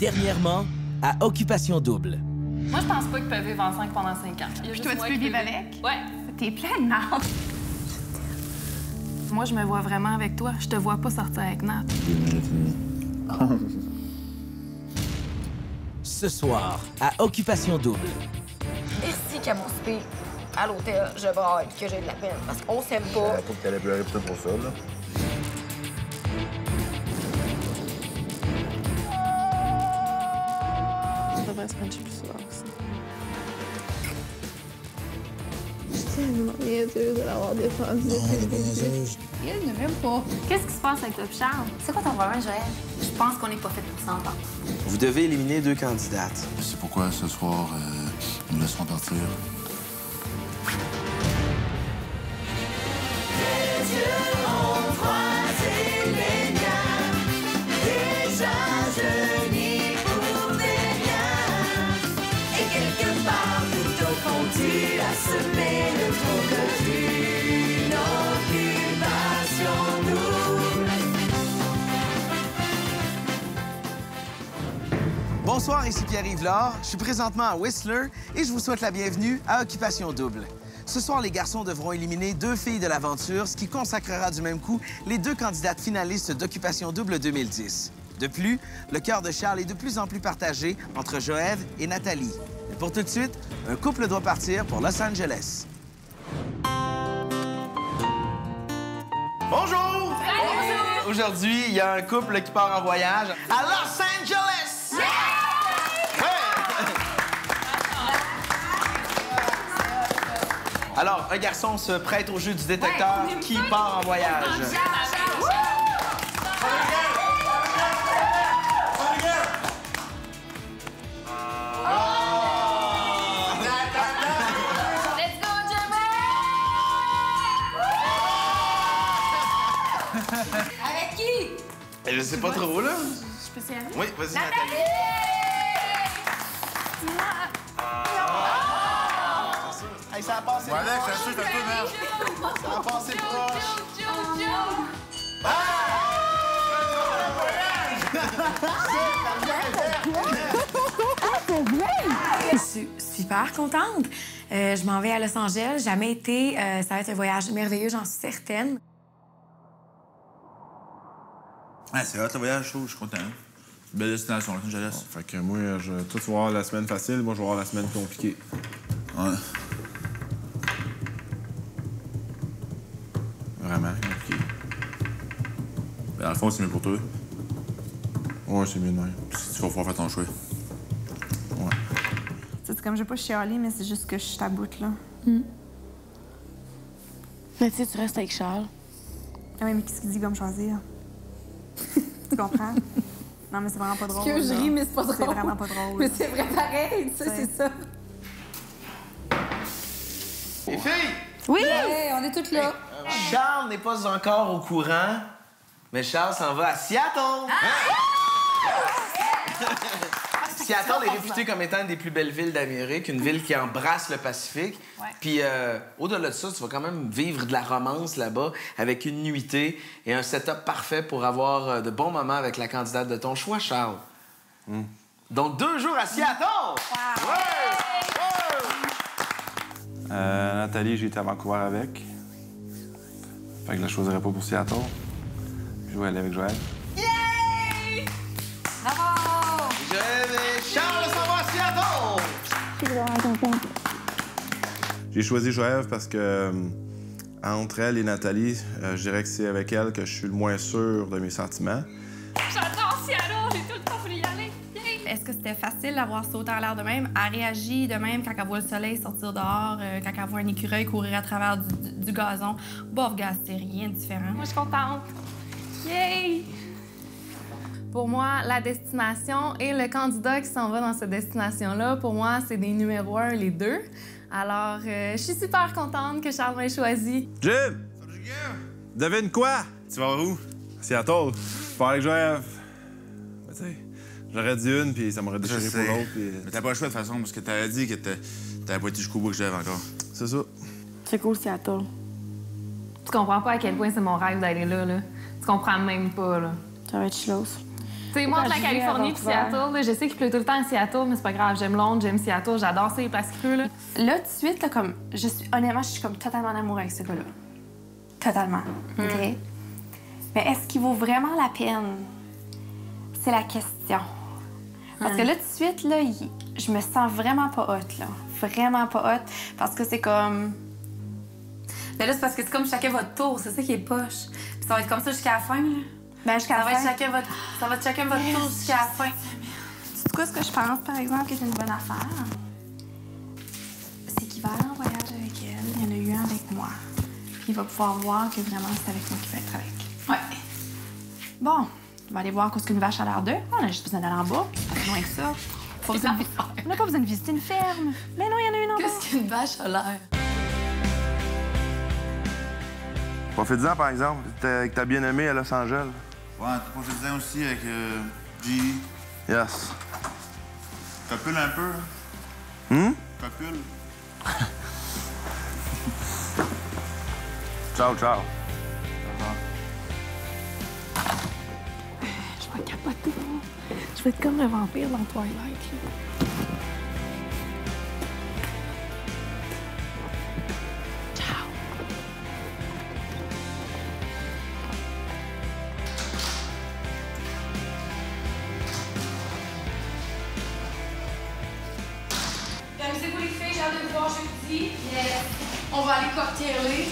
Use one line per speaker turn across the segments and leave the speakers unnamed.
Dernièrement, à Occupation Double.
Moi, je pense pas qu'ils peuvent vivre ensemble pendant 5 ans.
Puis toi, tu peux vivre avec?
Ouais.
T'es plein de marde.
Moi, je me vois vraiment avec toi. Je te vois pas sortir avec Nat.
Ce soir, à Occupation Double.
Merci qu'à mon souper à l'hôtel, je braille que j'ai de la peine parce qu'on s'aime pas.
Faut que t'allais pleurer peut-être pour ça, là.
Ça devrait se frencher plus souvent aussi.
Je suis tellement niaiseuse de l'avoir défendu depuis le début.
Il ne m'aime pas.
Qu'est-ce qui se passe avec toi, Charles?
C'est quoi ton problème, Joël? Je pense qu'on n'est pas fait pour s'entendre.
Vous devez éliminer 2 candidates.
C'est pourquoi ce soir, nous laisserons partir.
Bonsoir, ici Pierre-Yves Laure. Je suis présentement à Whistler et je vous souhaite la bienvenue à Occupation Double. Ce soir, les garçons devront éliminer 2 filles de l'aventure, ce qui consacrera du même coup les 2 candidates finalistes d'Occupation Double 2010. De plus, le cœur de Charles est de plus en plus partagé entre Joël et Nathalie. Et pour tout de suite, un couple doit partir pour Los Angeles. Bonjour! Bonjour! Aujourd'hui, il y a un couple qui part en voyage à Los Angeles! Ouais! Alors, un garçon se prête au jeu du détecteur qui part en voyage.
Avec qui?
Je sais pas trop, là.
Je peux y aller?
Oui, vas-y, Nathalie. Hey, ça a passé
Ouais, Alex,
proche.
c'est sûr que c'est toi,
Ça a passé proche.
Je suis super contente. Je m'en vais à Los Angeles. Jamais été. Ça va être un voyage merveilleux, j'en suis certaine.
Ah, c'est hot, le voyage, je trouve. Je suis content. C'est une belle destination, Los Angeles.
Fait que moi, je vais tout voir la semaine facile, moi, je vais voir la semaine compliquée.
Ouais.
Vraiment compliquée.
Ben, dans le fond, c'est mieux pour toi.
Ouais, c'est mieux de même.
Si tu vas pouvoir faire ton choix.
Ouais.
C'est comme je vais pas chialer, mais c'est juste que je suis à bout, là.
Mais tu sais, tu restes avec Charles.
Ah oui, mais qu'est-ce qu'il dit comme choisir? Tu comprends? Non, mais c'est vraiment pas drôle.
Que je
là.
ris, mais c'est pas drôle.
C'est vraiment pas drôle.
Mais c'est vrai pareil, tu sais, c'est ça.
Les filles!
Oui! Hey, on est toutes là.
Charles n'est pas encore au courant, mais Charles s'en va à Seattle. Seattle est réputée comme étant une des plus belles villes d'Amérique, une ville qui embrasse le Pacifique.
Ouais.
Puis au-delà de ça, tu vas quand même vivre de la romance là-bas avec une nuitée et un setup parfait pour avoir de bons moments avec la candidate de ton choix, Charles. Donc 2 jours à Seattle!
Nathalie, j'ai été à Vancouver avec. Fait que je la choisirais pas pour Seattle. Je vais aller avec Joël.
Bravo!
Joël et Charles s'en vont à Seattle!
J'ai choisi Joël parce que entre elle et Nathalie, je dirais que c'est avec elle que je suis le moins sûr de mes sentiments.
J'adore Seattle! J'ai tout le temps voulu y aller!
Est-ce que c'était facile d'avoir sauté en l'air de même? Elle réagit de même quand elle voit le soleil sortir dehors, quand elle voit un écureuil courir à travers du gazon. Bof, gars, c'est rien de différent.
Moi, je suis contente. Yay! Pour moi, la destination et le candidat qui s'en va dans cette destination-là, pour moi, c'est des numéros 1, les 2. Alors, je suis super contente que Charles m'ait choisi.
Jim! Devine quoi?
Tu vas où?
Seattle. Je pars avec Joël. Mais tu sais, j'aurais dit une, puis ça m'aurait déchiré pour l'autre, puis...
Mais t'as pas le choix de toute façon, parce que t'avais dit que t'avais pas été jusqu'au bout que j'avais encore.
C'est ça.
C'est cool, Seattle.
Tu comprends pas à quel point c'est mon rêve d'aller là, là. Tu comprends même pas, là.
Ça va être chlos.
Tu sais, moi, entre la Californie et Seattle, là, je sais qu'il pleut tout le temps à Seattle, mais c'est pas grave. J'aime Londres, j'aime Seattle, j'adore ça, les places qui pleut, là.
Là, tout de suite, là, comme, honnêtement, je suis comme totalement en amour avec ce gars-là. Totalement. OK? Mais est-ce qu'il vaut vraiment la peine? C'est la question. Parce que là, tout de suite, là, je me sens vraiment pas hot, là. Vraiment pas hot. Parce que c'est comme... Mais là, c'est parce que c'est comme chacun votre tour. C'est ça qui est poche. Puis ça va être comme ça jusqu'à la fin, là.
Ben, jusqu'à la fin.
Ça va être chacun votre tour jusqu'à la fin. C'est quoi ce que je pense, par exemple, que c'est une bonne affaire? C'est qu'il va aller en voyage avec elle. Il y en a eu un avec moi. Puis il va pouvoir voir que vraiment c'est avec moi qu'il va être avec. Ouais. Bon, on va aller voir qu'est-ce qu'une vache a l'air d'eux. On a juste besoin d'aller en bas. Pas plus loin que ça. On n'a pas besoin de visiter une ferme. Mais non, il y en a une en bas.
Qu'est-ce qu'une vache a l'air?
Profite-en, par exemple, avec ta bien-aimée à Los Angeles.
Ouais, t'as profité aussi avec G.
Yes.
Copule un peu,
Hum?
Copule.
Ciao, ciao.
Je vais capoter. Je vais être comme le vampire dans Twilight. Là.
Amusez-vous les filles, j'ai hâte de vous voir jeudi. Yes. On va aller cocktailer.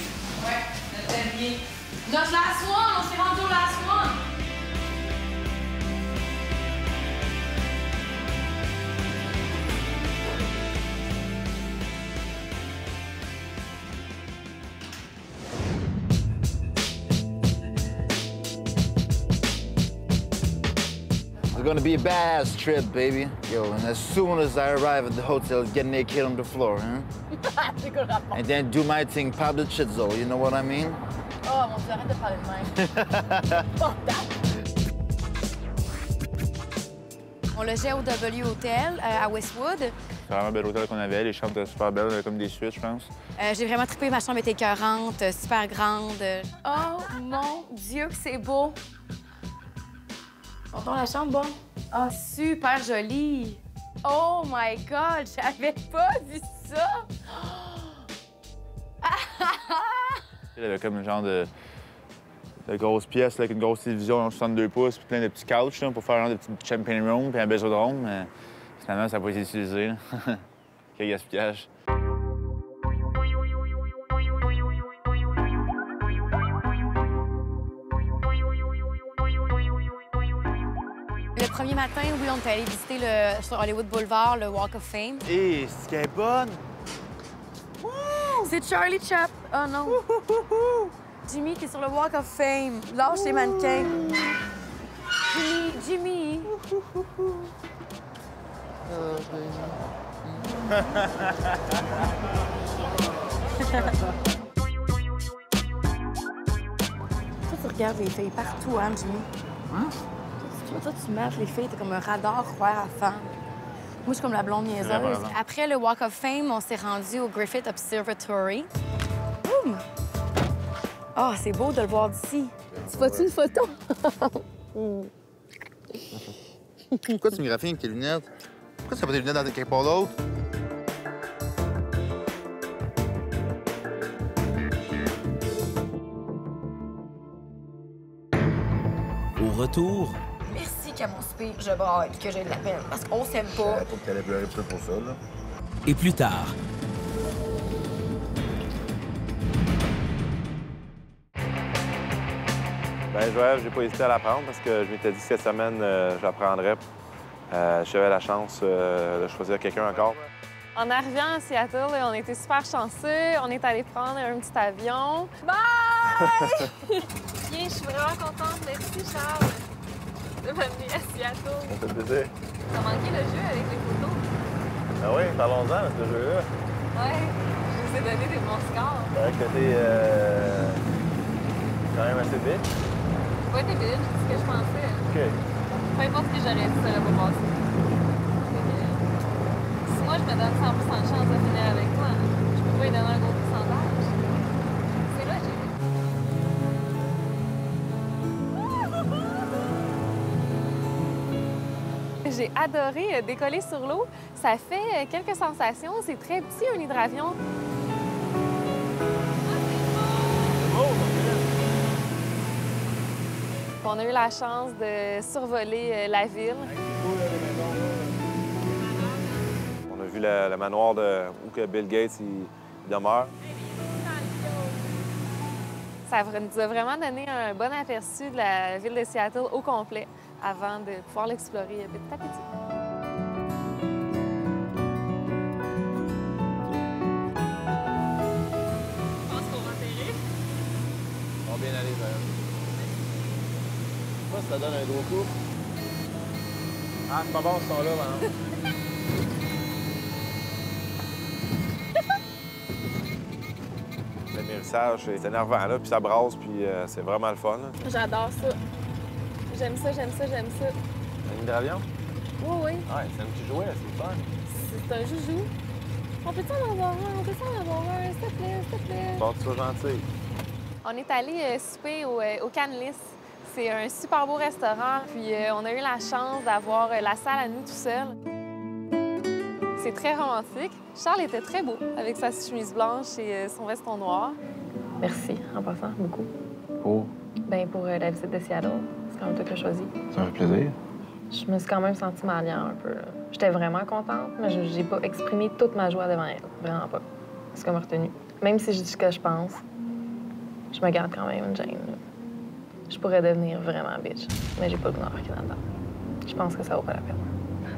Ouais, très bien. Notre last one, on s'est rendu au last one.
It's gonna be a badass trip, baby. Yo, and as soon as I arrive at the hotel, get naked on the floor, huh? And then do my thing, Pablo Chizzo, you know what I mean?
Oh, mon Dieu, arrête de parler de même. On logeait au W Hotel à Westwood.
C'est vraiment un bel hôtel qu'on avait. Les chambres étaient super belles. On avait comme des suites, je pense.
J'ai vraiment trippé. Ma chambre était écœurante, super grande. Oh, mon Dieu, que c'est beau! Montons la chambre, bon? Ah, super jolie! Oh my God, j'avais pas vu ça!
Il y avait comme un genre de grosse pièce là, avec une grosse télévision en 62 pouces puis plein de petits couches là, pour faire un genre de petit champagne room puis un bésodrome. Mais finalement, ça n'a pas été utilisé. Là. Quel gaspillage.
Le premier matin, oui, on est allé visiter sur Hollywood Boulevard, le Walk of Fame.
Hé, c'est qu'elle est bonne!
C'est Charlie Chap. Oh non! Jimmy qui est sur le Walk of Fame. Lâche les mannequins. Jimmy! Toi, tu regardes les filles partout, hein, Jimmy? Hein? Toi, tu mates les filles, t'es comme un radar rouvert à femme. Moi, je suis comme la blonde niaiseuse. Après le Walk of Fame, on s'est rendu au Griffith Observatory. Boum! Oh, c'est beau de le voir d'ici.
Tu vois-tu une photo?
Pourquoi tu me graphies avec tes lunettes? Pourquoi tu n'as pas tes lunettes dans quelque part d'autre?
Au retour,
Merci qu'à mon spire, je braille, que j'ai de la peine, parce qu'on s'aime pas.
Faut que t'allais pleurer peut-être pour ça, là.
et plus tard,
Ben Joël, j'ai pas hésité à l'apprendre parce que je m'étais dit que cette semaine, j'apprendrais. J'avais la chance de choisir quelqu'un encore.
En arrivant à Seattle, on était super chanceux. On est allé prendre un petit avion.
Bye!
Bien, je suis vraiment contente. Merci, Charles, de m'amener à Seattle.
Ça fait plaisir.
T'as manqué le jeu avec les photos?
Ah oui, parlons-en de ce jeu-là.
Ouais, je vous ai donné des bons scores.
C'est vrai que t'es quand même assez vite.
J'ai pas été vite, c'est ce que je pensais.
OK.
Peu importe ce que j'aurais dit, ça aurait pas passé. Si moi, je me donne 100% de chance de finir avec toi, je peux pas lui donner un gros pourcentage. C'est logique. J'ai adoré décoller sur l'eau. Ça fait quelques sensations. C'est très petit, un hydravion. On a eu la chance de survoler la ville.
On a vu le manoir où que Bill Gates il demeure.
Ça nous a vraiment donné un bon aperçu de la ville de Seattle au complet avant de pouvoir l'explorer petit à petit. Je pense qu'on va atterrir.
On va bien aller, ça. Je sais pas si ça donne un gros coup. Ah, c'est pas bon ce son-là, maintenant.
L'amérissage, c'est énervant, là, puis ça brasse, puis c'est vraiment le fun.
J'adore ça. J'aime ça, j'aime ça, j'aime ça.
Un hydravion?
Oui, oui.
Ouais, c'est un petit jouet, c'est fun.
C'est un joujou. On peut-tu en avoir un? On peut-tu en avoir un? S'il te plaît, s'il te plaît.
Bon, tu sois gentil.
On est allé souper au Canlis. C'est un super beau restaurant, puis on a eu la chance d'avoir la salle à nous tout seuls. C'est très romantique. Charles était très beau avec sa chemise blanche et son veston noir.
Merci, en passant, beaucoup.
Pour?
Ben pour la visite de Seattle. C'est quand même toi qui as choisi.
Ça me fait plaisir.
Je me suis quand même sentie mal un peu. J'étais vraiment contente, mais j'ai pas exprimé toute ma joie devant elle. Vraiment pas. C'est ce qui m'a retenue. Même si je dis ce que je pense, je me garde quand même une gêne. Je pourrais devenir vraiment bitch, mais j'ai pas le goût d'embarquer là-dedans. Je pense que ça vaut pas la peine.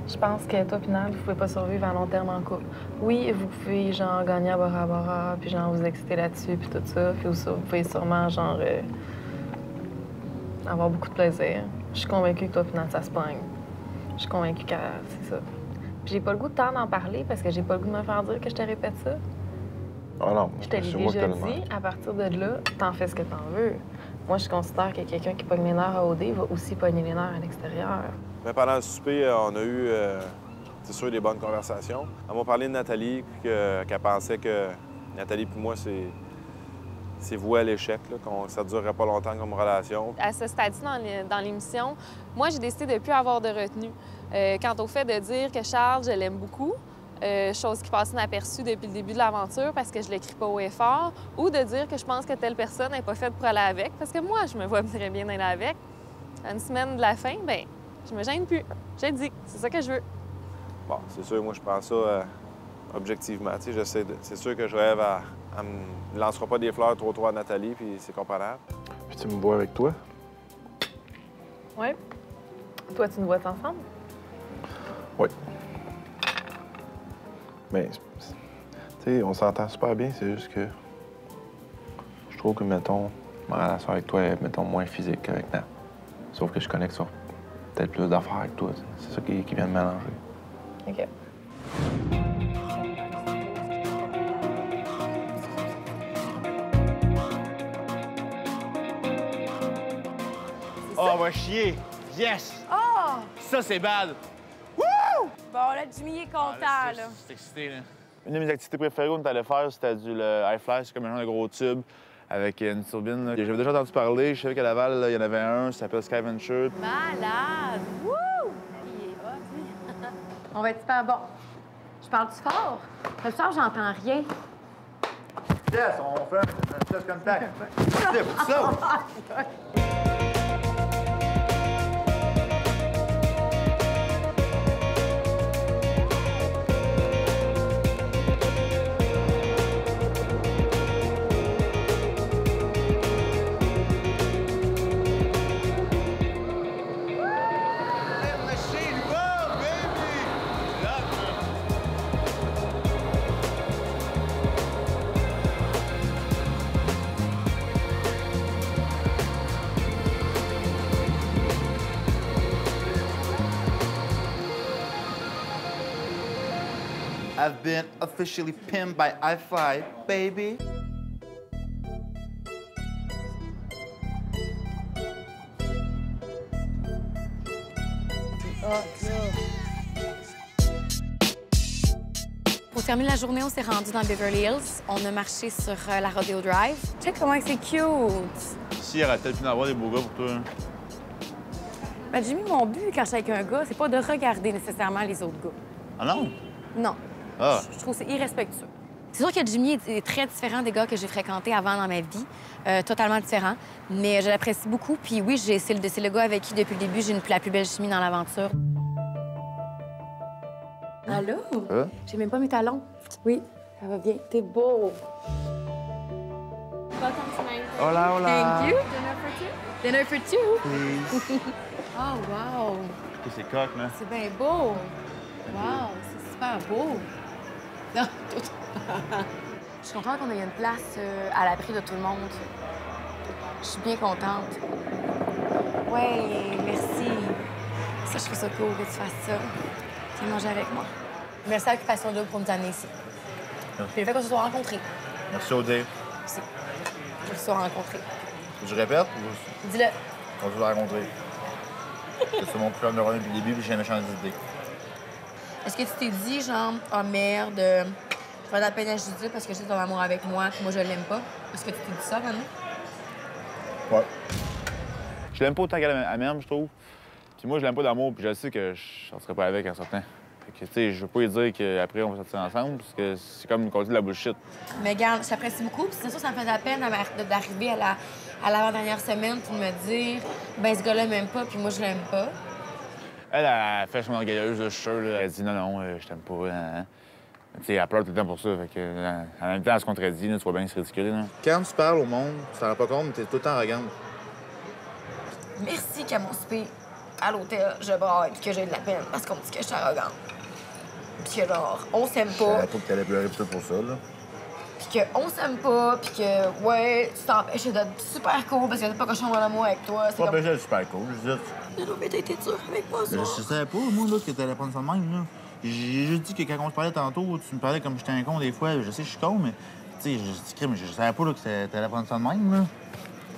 Je pense que toi, Pinal, vous pouvez pas survivre à long terme en couple. Oui, vous pouvez, genre, gagner à Bora Bora, puis genre, vous exciter là-dessus, puis tout ça. Puis vous pouvez sûrement, genre, avoir beaucoup de plaisir. Je suis convaincue que toi, Pinal, ça se pogne. Je suis convaincue que c'est ça. Puis j'ai pas le goût de tant d'en parler parce que j'ai pas le goût de me faire dire que je te répète ça.
Ah non,
je te l'ai déjà dit, à partir de là, t'en fais ce que t'en veux. Moi, je considère que quelqu'un qui pogne les nerfs à OD va aussi pogner les nerfs à l'extérieur.
Mais pendant le souper, on a eu, c'est sûr, des bonnes conversations. Elle m'a parlé de Nathalie, puis qu'elle pensait que Nathalie et moi, c'est voué à l'échec, que ça ne durerait pas longtemps comme relation.
À ce stade-ci dans l'émission, moi, j'ai décidé de ne plus avoir de retenue. Quant au fait de dire que Charles, je l'aime beaucoup, chose qui passe inaperçue depuis le début de l'aventure parce que je l'écris pas haut et fort, ou de dire que je pense que telle personne n'est pas faite pour aller avec, parce que moi, je me vois très bien aller avec. À une semaine de la fin, bien, je me gêne plus. J'ai dit, c'est ça que je veux.
Bon, c'est sûr, moi, je prends ça objectivement. Tu sais, c'est sûr que je rêve à... Elle me lancera pas des fleurs trop à Nathalie, puis c'est comparable.
Puis tu me vois avec toi?
Oui. Toi, tu nous vois ensemble?
Oui. Mais, tu sais, on s'entend super bien, c'est juste que je trouve que, mettons, ma relation avec toi est, mettons, moins physique qu'avec Nat. Sauf que je connecte sur peut-être plus d'affaires avec toi. C'est ça qui vient de mélanger.
OK.
Oh, on va chier! Yes!
Oh!
Ça, c'est bad!
Wouh! Bon, là, Jimmy est content, là.
C'est excité, là. Une de mes activités préférées qu'on allait faire, c'était le high fly. C'est comme un genre de gros tube avec une turbine. J'avais déjà entendu parler. Je savais qu'à Laval, là, il y en avait un. Ça s'appelle Skyventure.
Malade! Wouh! Il est hot, lui. On va être super bon. Je parle-tu fort? Le soir, j'entends rien.
Yes, on fait un test contact. C'est ça!
I've been officially pinned by iFly, baby.
Pour terminer la journée, on s'est rendu dans Beverly Hills. On a marché sur la Rodeo Drive. Check comment c'est cute!
Ici, il y aurait peut-être pu en avoir des beaux gars pour toi. Hein.
Ben, Jimmy, mon but quand je suis avec un gars, c'est pas de regarder nécessairement les autres gars.
Ah non?
Non.
Ah.
Je trouve que c'est irrespectueux. C'est sûr que Jimmy est très différent des gars que j'ai fréquentés avant dans ma vie. Totalement différent. Mais je l'apprécie beaucoup. Puis oui, c'est le gars avec qui, depuis le début, j'ai la plus belle chimie dans l'aventure. Allô? J'ai même pas mes talons. Oui, ça va bien. T'es beau.
Hola, hola.
Thank you. Dinner for two.
Please.
Oh, wow.
C'est coq, là.
C'est bien beau. Wow, c'est super beau. Non, je suis contente qu'on ait une place à l'abri de tout le monde. Je suis bien contente. Ouais, merci. Ça, je trouve ça cool que tu fasses ça. Viens manger avec moi. Merci à Occupation Double pour nous amener ici.
Merci.
Puis le fait qu'on se soit rencontrés.
Merci, Odile.
Aussi. Qu'on se soit rencontrés.
Je répète?
Dis-le.
On va se rencontrer. C'est mon plan de neurone depuis le début, puis j'ai jamais changé d'idée.
Est-ce que tu t'es dit, genre, oh merde, je vais de la peine à Judith parce que j'ai ton amour avec moi, puis moi, je l'aime pas? Est-ce que tu t'es dit ça, Manon?
Ouais. Je l'aime pas autant qu'elle m'aime, je trouve. Puis moi, je l'aime pas d'amour, puis je sais que je ne serais pas avec en sortant. Fait que, tu sais, je veux pas lui dire qu'après, on va sortir ensemble, parce que c'est comme une de la bullshit.
Mais regarde, je t'apprécie beaucoup, puis c'est sûr, ça me fait de la peine d'arriver à l'avant-dernière semaine puis de me dire, ben ce gars-là m'aime pas, puis moi, je l'aime pas.
Elle a fait son orgueilleuse, là, je suis sûr. Là. Elle dit non, je t'aime pas. Hein. Tu sais, elle pleure tout le temps pour ça. Fait que, en même temps, elle se contredit, là, tu vois bien que c'est ridicule. Là. Quand tu parles au monde, tu t'en rends pas compte, mais t'es tout le temps arrogante.
Merci qu'à mon souper, à l'hôtel, je braille puis que j'ai de la peine parce qu'on me dit que je suis arrogante. Puis que genre, on s'aime pas.
Je savais pas que t'allais pleurer tout pour ça, là.
Puis qu'on s'aime pas, puis que, ouais, tu t'empêches d'être super cool parce que t'as pas que je tombe en amour avec toi. C'est
pas
comme...
d'être super cool, je dis.
Mais t'as été dur avec moi, ça.
Je savais pas, moi, là, que t'allais prendre ça de même, là. J'ai juste dit que quand on se parlait tantôt, tu me parlais comme j'étais un con des fois. Je sais que je suis con, mais, tu sais, je savais pas là, que t'allais prendre ça de même, là.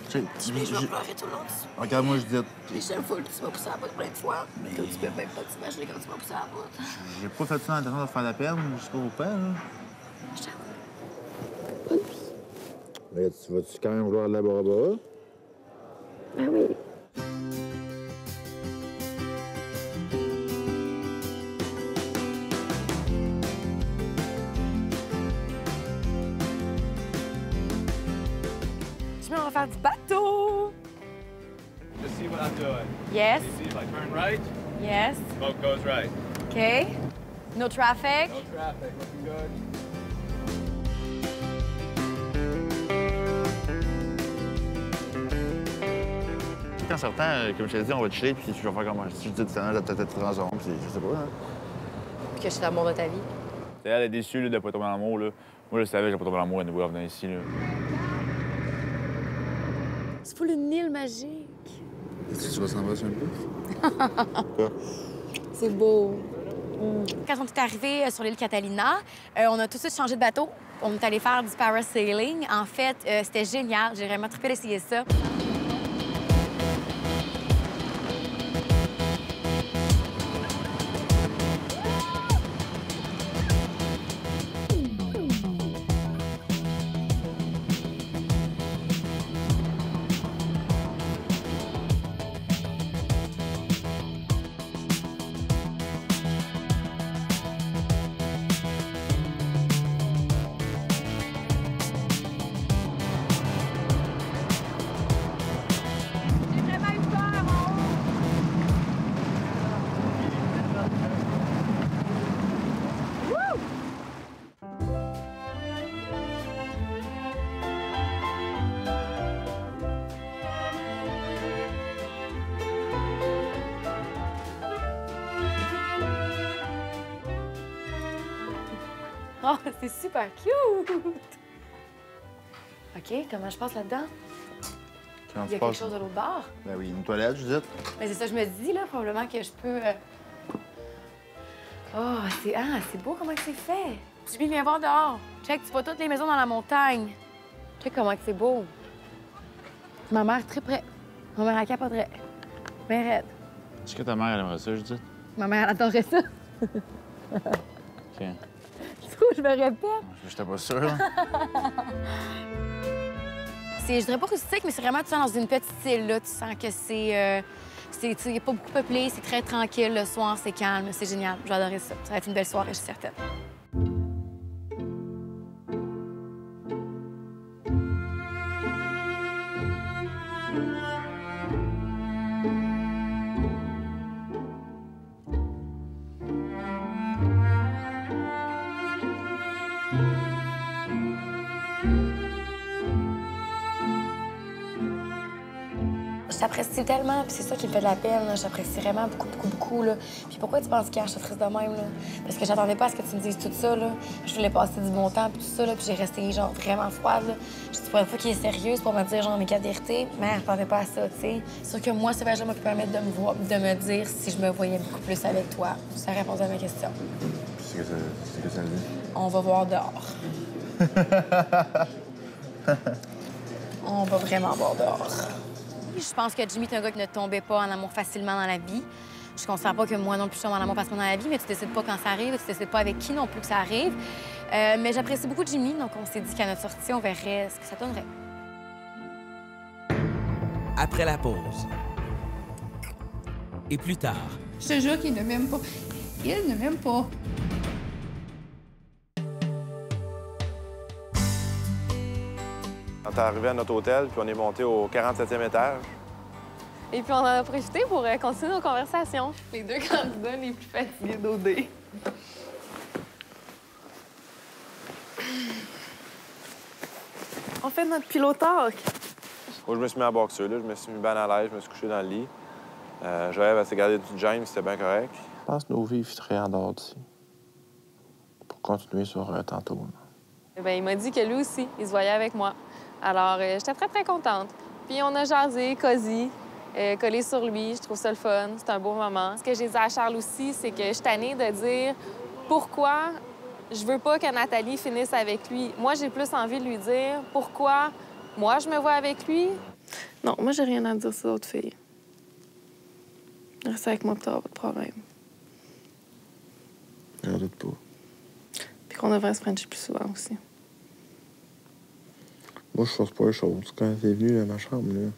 Je vais pleurer tout le long dessus.
Regarde-moi, je dis.
Les chaînes folles, tu m'as poussé à la botte plein de fois. Mais tu peux même pas t'imaginer quand tu m'as poussé à la botte.
J'ai pas fait ça en intention de faire la peine jusqu'au père, là. Mais tu vas-tu quand même vouloir de la Bora Bora?
Ah oui.
On va faire du bateau.
Just see what I'm doing.
Yes.
You see if I turn right,
Yes.
boat goes right.
OK. No traffic.
No traffic, looking good.
Quand sortant, comme je t'ai dit, on va chiller, puis je vais faire comme si je dis tout à l'heure, peut-être transforme, puis je sais pas. Hein.
Puis que je suis l'amour de ta vie.
Elle est déçue là, de pas tomber dans l'amour. Là. Moi, je savais que je pas tomber dans l'amour à nouveau en venant ici. Là.
C'est pour une île magique.
Est-ce que tu vas s'embrasser un peu?
C'est beau. Quand on est arrivé sur l'île Catalina, on a tout de suite changé de bateau. On est allé faire du parasailing. En fait, c'était génial. J'ai vraiment trippé d'essayer ça. Oh, c'est super cute! OK, comment je passe là-dedans? Il y a quelque chose de l'autre bord?
Ben oui, une toilette, Judith.
Mais c'est ça, je me dis, là, probablement que je peux... Oh, c'est beau comment c'est fait! Jimmy, viens voir dehors. Check, tu vois toutes les maisons dans la montagne. Check comment c'est beau. Ma mère, très près. Ma mère, elle capoterait. Ben raide.
Est-ce que ta mère, elle aimerait ça, Judith?
Ma mère, elle adorerait ça.
OK.
Je me répète.
J'étais pas sûre, là.
Je dirais pas rustique, mais c'est vraiment, tu sens dans une petite île, là. Tu sens que c'est Il n'est pas beaucoup peuplé, c'est très tranquille le soir, c'est calme, c'est génial. Je vais adorer ça. Ça va être une belle soirée, je suis certaine. J'apprécie tellement, puis c'est ça qui me fait de la peine. J'apprécie vraiment beaucoup, là. Puis pourquoi tu penses qu'hier, je suis triste de même, là? Parce que j'attendais pas à ce que tu me dises tout ça, là. Je voulais passer du bon temps, puis tout ça, là, puis j'ai resté, genre, vraiment froide, là. Je dis pour une fois qu'il est sérieuse pour me dire, genre, mes 4 vérités, mais elle m'attendait pas à ça, tu sais. C'est sûr que moi, c'est Benjamin qui peut permettre de me dire si je me voyais beaucoup plus avec toi. Ça répond à ma question.
C'est que ça me dit?
On va voir dehors. On va vraiment voir dehors. Je pense que Jimmy est un gars qui ne tombait pas en amour facilement dans la vie. Je ne considère pas que moi non plus je tombe en amour facilement dans la vie, mais tu décides pas quand ça arrive, tu décides pas avec qui non plus que ça arrive. Mais j'apprécie beaucoup Jimmy, donc on s'est dit qu'à notre sortie, on verrait ce que ça donnerait.
Après la pause. Et plus tard.
Je te jure qu'il ne m'aime pas. Il ne m'aime pas.
On est arrivé à notre hôtel, puis on est monté au 47e étage.
Et puis on en a profité pour continuer nos conversations. Les 2 candidats les plus fatigués d'OD. On fait notre pillow talk.
Moi, je me suis mis à boxer, là. Je me suis mis bien à l'aise, je me suis couché dans le lit. Joël, elle s'est gardée du James, c'était bien correct. Je pense que nos vies fitteraient en dehors d'ici. Pour continuer sur tantôt.
Bien, il m'a dit que lui aussi, il se voyait avec moi. Alors, j'étais très contente. Puis on a jasé, cosy, collé sur lui. Je trouve ça le fun. C'est un beau moment. Ce que j'ai dit à Charles aussi, c'est que je suis tannée de dire pourquoi je veux pas que Nathalie finisse avec lui. Moi, j'ai plus envie de lui dire pourquoi moi, je me vois avec lui. Non, moi, j'ai rien à dire sur d'autres filles. Reste avec moi, puis t'auras pas de problème.
J'en doute pas.
Puis qu'on devrait se frencher plus souvent aussi.
Moi, je force pas les choses. Quand t'es venu à ma chambre, là,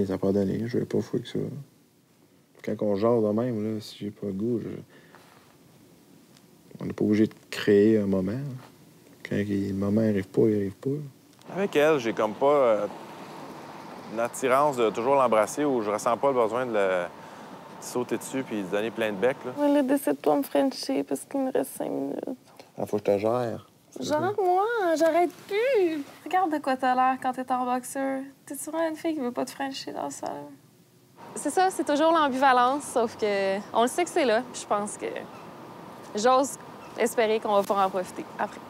ça n'a pas donné. Je vais pas fouiller que ça. Quand on jase de même, là, si j'ai pas le goût, on n'est pas obligé de créer un moment. Quand le moment n'arrive pas, il n'arrive pas. Avec elle, j'ai comme pas une attirance de toujours l'embrasser où je ressens pas le besoin de le sauter dessus puis de donner plein de becs. Là.
Ouais, là, décide-toi de me frencher parce qu'il me reste 5 minutes.
Il faut que je te gère.
Genre, moi, j'arrête plus. Regarde de quoi t'as l'air quand t'es en boxeur. T'es sûrement une fille qui veut pas te frencher dans ça. C'est ça, c'est toujours l'ambivalence, sauf que on le sait que c'est là. Je pense que j'ose espérer qu'on va pouvoir en profiter après.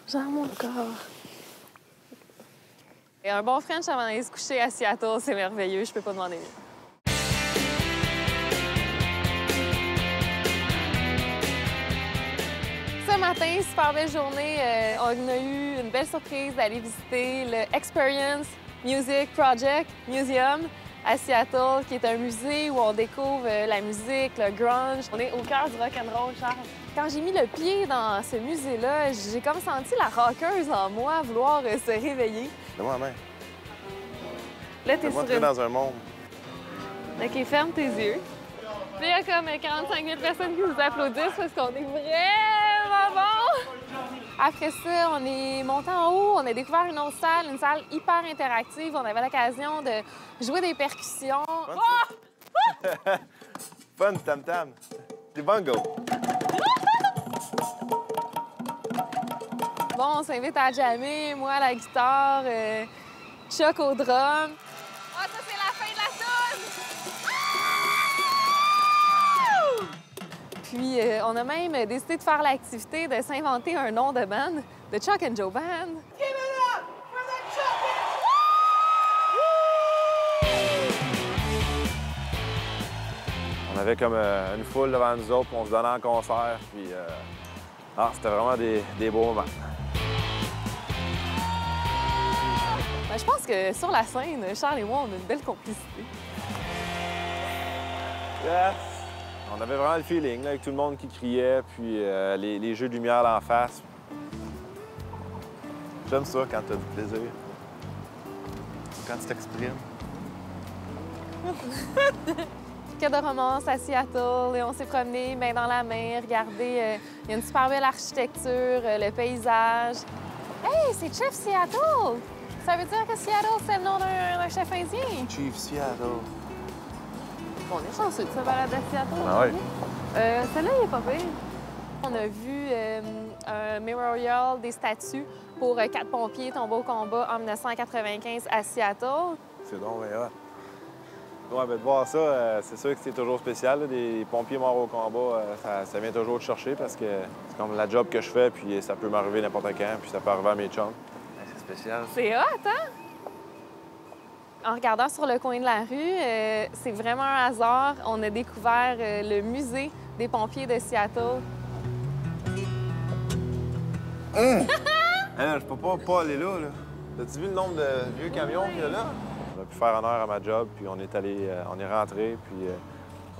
Genre mon corps. Et un bon French avant d'aller se coucher à Seattle, c'est merveilleux. Je peux pas demander mieux. Ce matin, super belle journée. On a eu une belle surprise d'aller visiter le Experience Music Project Museum à Seattle, qui est un musée où on découvre la musique, le grunge. On est au cœur du rock'n'roll, Charles. Quand j'ai mis le pied dans ce musée-là, j'ai comme senti la rockeuse en moi vouloir se réveiller.
Donne-moi la main.
Là, t'es sur
dans un monde.
OK, ferme tes yeux. Puis il y a comme 45 000 personnes qui nous applaudissent parce qu'on est vraiment bon. Après ça, on est monté en haut, on a découvert une autre salle, une salle hyper interactive. On avait l'occasion de jouer des percussions.
Fun, tam-tam. Des bongos.
Bon, on s'invite à jammer, moi à la guitare, Chuck au drum. Ah, ça, c'est la fin de la toune! Puis, on a même décidé de faire l'activité de s'inventer un nom de band, de Chuck and Joe Band. Give it up for the Chuck
On avait comme une foule devant nous autres, puis on se donnait en concert, puis c'était vraiment des beaux moments.
Je pense que sur la scène, Charles et moi, on a une belle complicité.
Yes! On avait vraiment le feeling, là, avec tout le monde qui criait, puis les jeux de lumière d'en face. J'aime ça quand t'as du plaisir. Quand tu t'exprimes.
Quai de romance à Seattle, et on s'est promené main dans la main, regardé, il y a une super belle architecture, le paysage. Hey, c'est Chef Seattle! Ça veut dire que Seattle, c'est le nom d'un chef indien?
Chief Seattle.
On est chanceux de se balader à Seattle.
Ah oui?
Celle-là, il est pas pire. On a vu un mémorial des statues pour 4 pompiers tombés au combat en 1995 à Seattle.
C'est donc, mais ouais, ben, de voir ça, c'est sûr que c'est toujours spécial. Là, des pompiers morts au combat, ça vient toujours te chercher parce que c'est comme la job que je fais, puis ça peut m'arriver n'importe quand, puis ça peut arriver à mes chums. C'est spécial.
C'est hot, hein? En regardant sur le coin de la rue, c'est vraiment un hasard. On a découvert le musée des pompiers de Seattle.
Hey, je peux pas aller là. As-tu vu le nombre de vieux camions qu'il y a là? On a pu faire honneur à ma job, puis on est allé, on est rentré, puis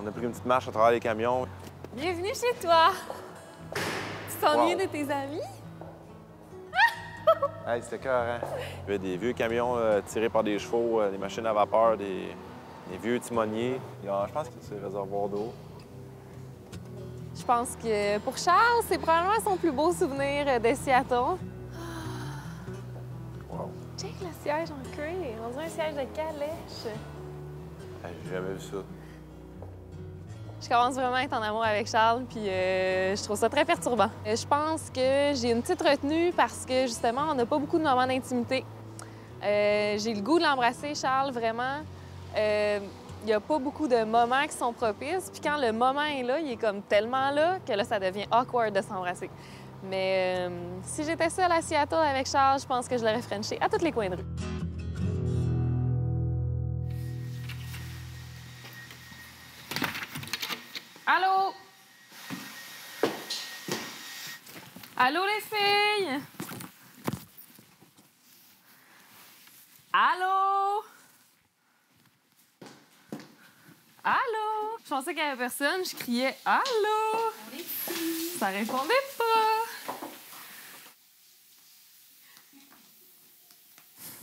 on a pris une petite marche à travers les camions.
Bienvenue chez toi! Tu t'ennuies de tes amis?
Hey, c'était écœurant. Il y avait des vieux camions tirés par des chevaux, des machines à vapeur, des vieux timoniers. Je pense que c'est réservoir d'eau.
Je pense que pour Charles, c'est probablement son plus beau souvenir de Seattle.
Wow.
Check le siège en cuir. On dirait un siège de calèche.
Hey, j'ai jamais vu ça.
Je commence vraiment à être en amour avec Charles, puis je trouve ça très perturbant. Je pense que j'ai une petite retenue parce que, justement, on n'a pas beaucoup de moments d'intimité. J'ai le goût de l'embrasser, Charles, vraiment. Il n'y a pas beaucoup de moments qui sont propices, puis quand le moment est là, il est comme tellement là que là, ça devient awkward de s'embrasser. Mais si j'étais seule à Seattle avec Charles, je pense que je l'aurais frenché à tous les coins de rue. Allô? Allô, les filles? Allô? Allô? Je pensais qu'il n'y avait personne, je criais « Allô? » Ça répondait pas.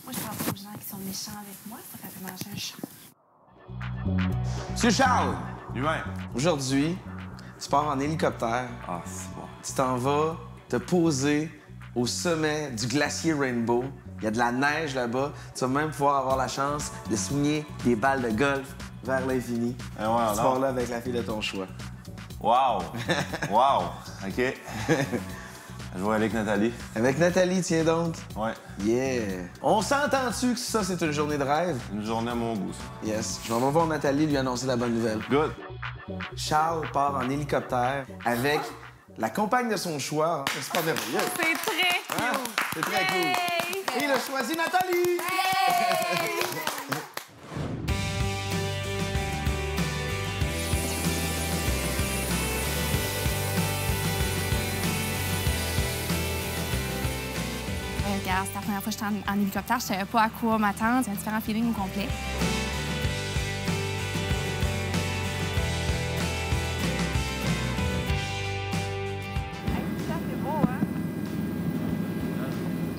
Moi, je pense aux gens qui sont méchants avec moi, ça fait manger un chat.
Monsieur Charles!
Lui-même.
Aujourd'hui, tu pars en hélicoptère.
Ah, c'est bon.
Tu t'en vas te poser au sommet du glacier Rainbow. Il y a de la neige là-bas. Tu vas même pouvoir avoir la chance de swinguer des balles de golf vers l'infini.
Ouais, tu
pars là avec la fille de ton choix.
Wow! Wow! OK. Je vais aller avec Nathalie.
Avec Nathalie, tiens donc.
Ouais.
Yeah! On s'entend-tu que ça, c'est une journée de rêve?
Une journée à mon goût, ça.
Yes. Je vais voir Nathalie lui annoncer la bonne nouvelle.
Good.
Charles part en hélicoptère avec la compagne de son choix. C'est super merveilleux.
C'est très cool.
Hein? C'est très cool. Et il a choisi Nathalie!
Regarde, c'était la première fois que j'étais en hélicoptère. Je savais pas à quoi m'attendre. C'est un différent feeling au complet.
C'est beau, hein?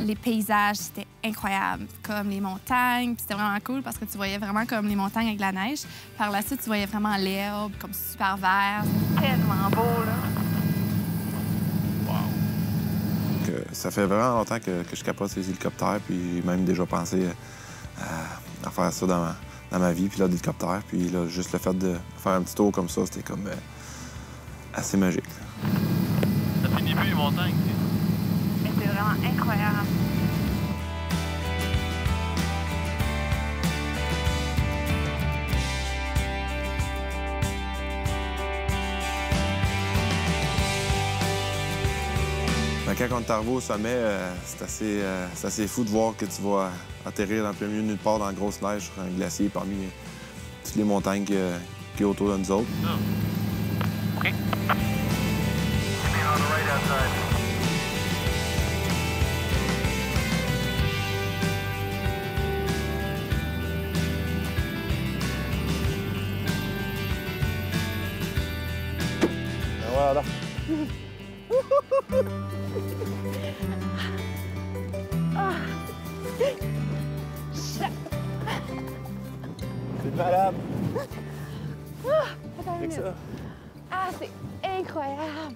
Les paysages, c'était incroyable. Comme les montagnes. Puis c'était vraiment cool parce que tu voyais vraiment comme les montagnes avec la neige. Par la suite, tu voyais vraiment l'herbe, comme super vert.
Tellement beau, là.
Ça fait vraiment longtemps que je capote ces hélicoptères, puis j'ai même déjà pensé à faire ça dans ma vie, puis là, d'hélicoptère. Puis là, juste le fait de faire un petit tour comme ça, c'était comme assez magique.
T'as fini plus les montagnes?
C'était vraiment incroyable.
Quand on est arrivé au sommet, c'est assez fou de voir que tu vas atterrir dans le plein milieu de nulle part dans la grosse neige sur un glacier parmi toutes les montagnes qu'il y a autour de nous autres.
OK.
Voilà. C'est malade.
Attends une
Check
minute.
ça.
Ah, c'est incroyable!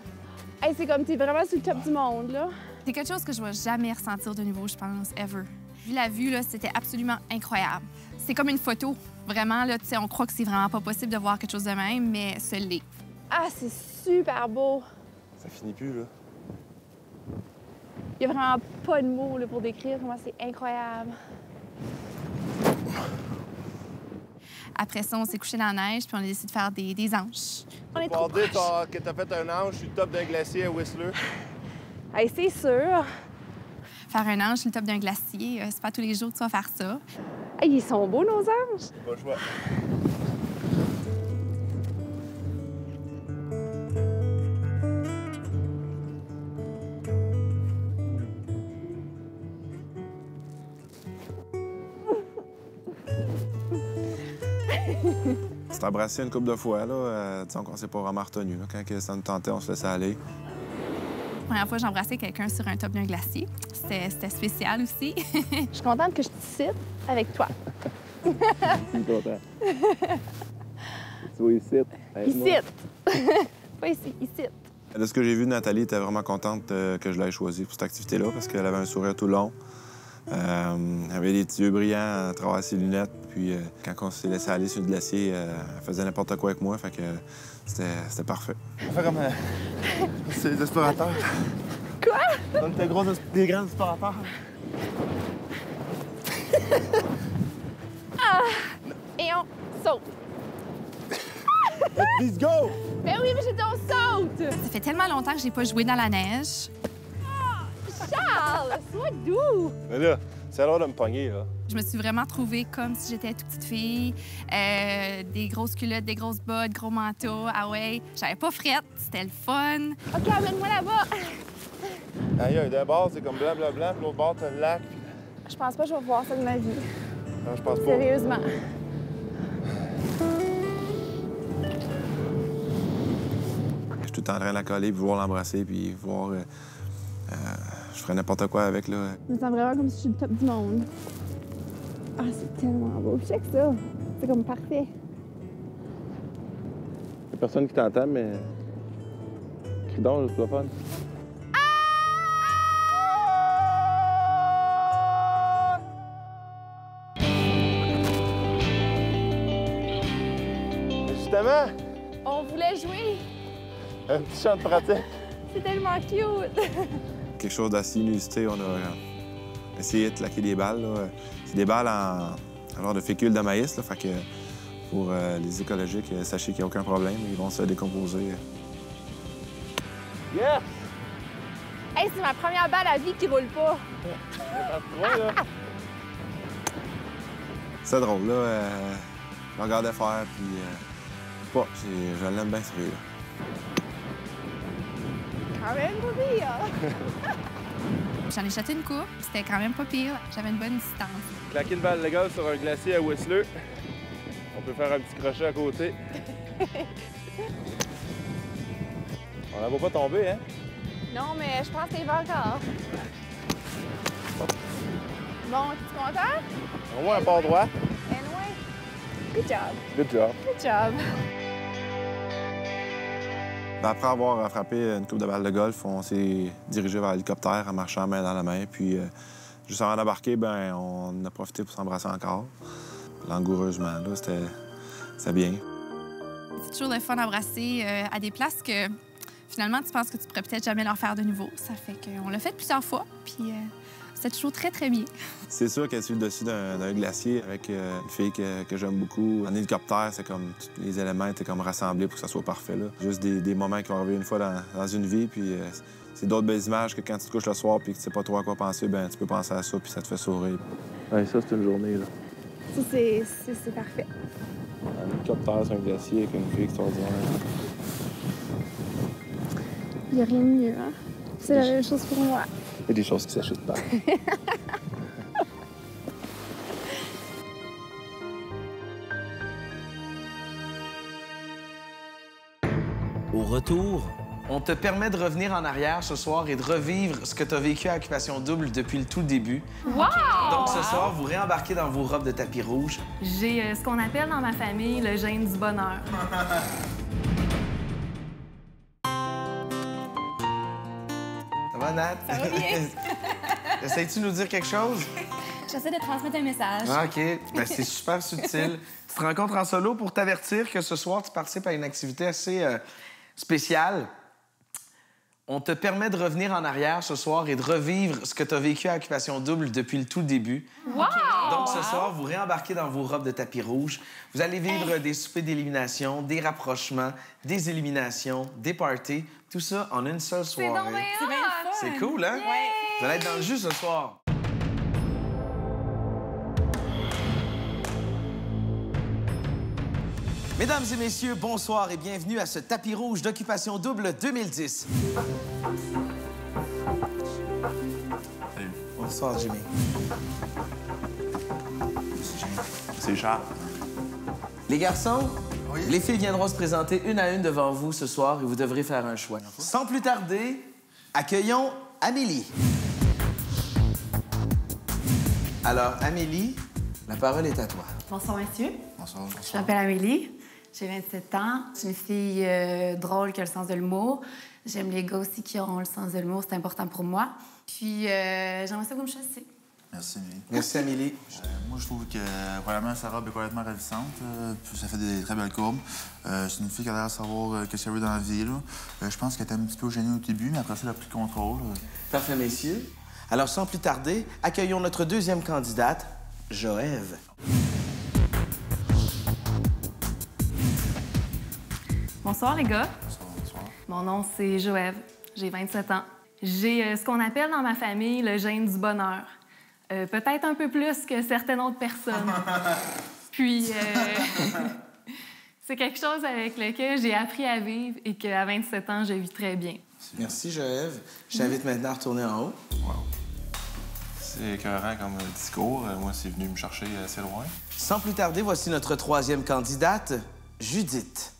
Hey, c'est comme t'es vraiment sur le top du monde, là.
C'est quelque chose que je vais jamais ressentir de nouveau, je pense, ever. Vu la vue, là, c'était absolument incroyable. C'est comme une photo. Vraiment, là, tu sais, on croit que c'est vraiment pas possible de voir quelque chose de même, mais ce l'est.
Ah, c'est super beau!
Ça finit plus, là.
Il y a vraiment pas de mots là, pour décrire comment c'est incroyable.
Après ça, on s'est couché dans la neige, puis on a décidé de faire des anges.
On est trop
Regardez
proches.
que t'as fait un ange sur le top d'un glacier à Whistler.
Hey, c'est sûr!
Faire un ange sur le top d'un glacier, c'est pas tous les jours que tu vas faire ça.
Hey, ils sont beaux, nos anges!
Pas le choix.
On s'est embrassé une couple de fois, là. Disons qu'on s'est pas vraiment retenu. Quand ça nous tentait, on se laissait aller.
La première fois que j'ai embrassé quelqu'un sur un top d'un glacier, c'était spécial aussi.
Je suis contente que je te cite avec toi.
Je suis content. Tu vois, ici.
Ici! Pas ici, ici.
De ce que j'ai vu, Nathalie était vraiment contente que je l'aie choisie pour cette activité-là parce qu'elle avait un sourire tout long. Elle avait des petits yeux brillants à travers ses lunettes. Puis quand on s'est laissé aller sur le glacier, elle faisait n'importe quoi avec moi. Fait que c'était parfait.
On fait comme c'est des explorateurs.
Quoi?
On était des grands explorateurs.
Ah! Et on saute.
Let's go!
Ben oui, mais j'ai dit on saute!
Ça fait tellement longtemps que j'ai pas joué dans la neige.
Charles, sois doux!
Mais là, c'est l'heure de me pogner, là.
Je me suis vraiment trouvée comme si j'étais toute petite fille. Des grosses culottes, des grosses bottes, gros manteau. Ah ouais, j'avais pas frette, c'était le fun.
OK, amène-moi là-bas.
Aïe, d'un bord, c'est comme blanc, blanc, blanc, puis l'autre bord, t'as le lac. Puis...
Je pense pas que je vais voir ça de ma vie.
Non, je pense pas.
Sérieusement.
Je suis tout le temps en train de la coller, puis vouloir l'embrasser, puis voir... je ferais n'importe quoi avec, là.
Je me sens vraiment comme si je suis le top du monde. Ah, c'est tellement beau. Check ça. C'est comme parfait.
Y'a personne qui t'entend, mais... Crie donc, c'est pas fun. Justement,
On voulait jouer.
un petit champ de pratique.
C'est tellement cute.
Quelque chose d'assez inusité, on a essayé de claquer des balles, là. C'est des balles en genre de fécule de maïs, là, fait que pour les écologiques, sachez qu'il n'y a aucun problème, ils vont se décomposer.
Yes!
Hey, c'est ma première balle à vie qui roule pas.
C'est drôle, là. Je le regardais faire, puis je l'aime bien, celui-là.
Quand même pas pire.
J'en ai jeté une coupe, c'était quand même pas pire. J'avais une bonne distance.
Claquer une balle légale sur un glacier à Whistler. On peut faire un petit crochet à côté. On la voit pas tomber, hein?
Non, mais je pense qu'il va encore. Bon, es-tu content?
Au moins un port droit.
Anyway, good job.
Good job.
Good job.
Après avoir frappé une coupe de balles de golf, on s'est dirigé vers l'hélicoptère en marchant main dans la main. Puis, juste avant d'embarquer, ben, on a profité pour s'embrasser encore. Langoureusement, là, c'était bien.
C'est toujours le fun d'embrasser à des places que finalement tu penses que tu pourrais peut-être jamais leur faire de nouveau. Ça fait qu'on l'a fait plusieurs fois, puis c'était toujours très, très bien.
C'est sûr qu'être sur le dessus d'un glacier avec une fille que j'aime beaucoup, en hélicoptère, c'est comme tous les éléments étaient comme rassemblés pour que ça soit parfait, là. Juste des moments qui vont arriver une fois dans une vie, puis c'est d'autres belles images que quand tu te couches le soir puis que tu sais pas trop à quoi penser, ben tu peux penser à ça puis ça te fait sourire.
Ouais, ça, c'est une journée, là.
Ça, c'est parfait.
Un hélicoptère sur un glacier avec une fille extraordinaire.
Il n'y a rien de mieux, hein? C'est la même chose pour moi.
Il y a des choses qui s'achètent pas.
Au retour,
On te permet de revenir en arrière ce soir et de revivre ce que tu as vécu à Occupation Double depuis le tout début.
Wow!
Donc ce soir, vous réembarquez dans vos robes de tapis rouge.
J'ai ce qu'on appelle dans ma famille le gène du bonheur.
Ça va, Nat?
Ça va bien.
Essayes-tu de nous dire quelque chose?
J'essaie de transmettre un message.
Ah, OK. Ben, c'est super subtil. Tu te rencontres en solo pour t'avertir que ce soir, tu participes à une activité assez spéciale. On te permet de revenir en arrière ce soir et de revivre ce que tu as vécu à Occupation Double depuis le tout début.
Wow!
Donc, ce soir, vous réembarquez dans vos robes de tapis rouge. Vous allez vivre des soupers d'élimination, des rapprochements, des éliminations, des parties. Tout ça en une seule soirée.
C'est donc bien hot!
C'est cool, hein?
Yeah!
Vous allez être dans le jus ce soir. Mesdames et messieurs, bonsoir et bienvenue à ce tapis rouge d'Occupation Double 2010.
Salut.
Bonsoir, Jimmy.
C'est Charles.
Les garçons, les filles viendront se présenter une à une devant vous ce soir et vous devrez faire un choix. Sans plus tarder, accueillons Amélie. Alors, Amélie, la parole est à toi.
Bonsoir, messieurs.
Bonsoir.
Je m'appelle Amélie. J'ai 27 ans. Je suis une fille drôle qui a le sens de l'humour. J'aime les gars aussi qui ont le sens de l'humour. C'est important pour moi. Puis, j'aimerais ça que vous me choisissiez.
Merci, Amélie.
Merci, Amélie.
Moi, je trouve que, vraiment, sa robe est complètement ravissante. Puis ça fait des très belles courbes. C'est une fille qui a l'air de savoir qu'est-ce qu'elle veut dans la vie, là. Je pense qu'elle était un petit peu gênée au début, mais après ça, elle a pris le contrôle.
Parfait, messieurs. Alors, sans plus tarder, accueillons notre deuxième candidate, Joëve.
Bonsoir, les gars.
Bonsoir.
Mon nom, c'est Joëve. J'ai 27 ans. J'ai ce qu'on appelle dans ma famille le gène du bonheur. Peut-être un peu plus que certaines autres personnes. Puis, c'est quelque chose avec lequel j'ai appris à vivre et qu'à 27 ans, je vis très bien.
Merci, Joëve. Je t'invite maintenant à retourner en haut.
Wow. C'est écœurant comme discours. Moi, c'est venu me chercher assez loin.
Sans plus tarder, voici notre troisième candidate, Judith.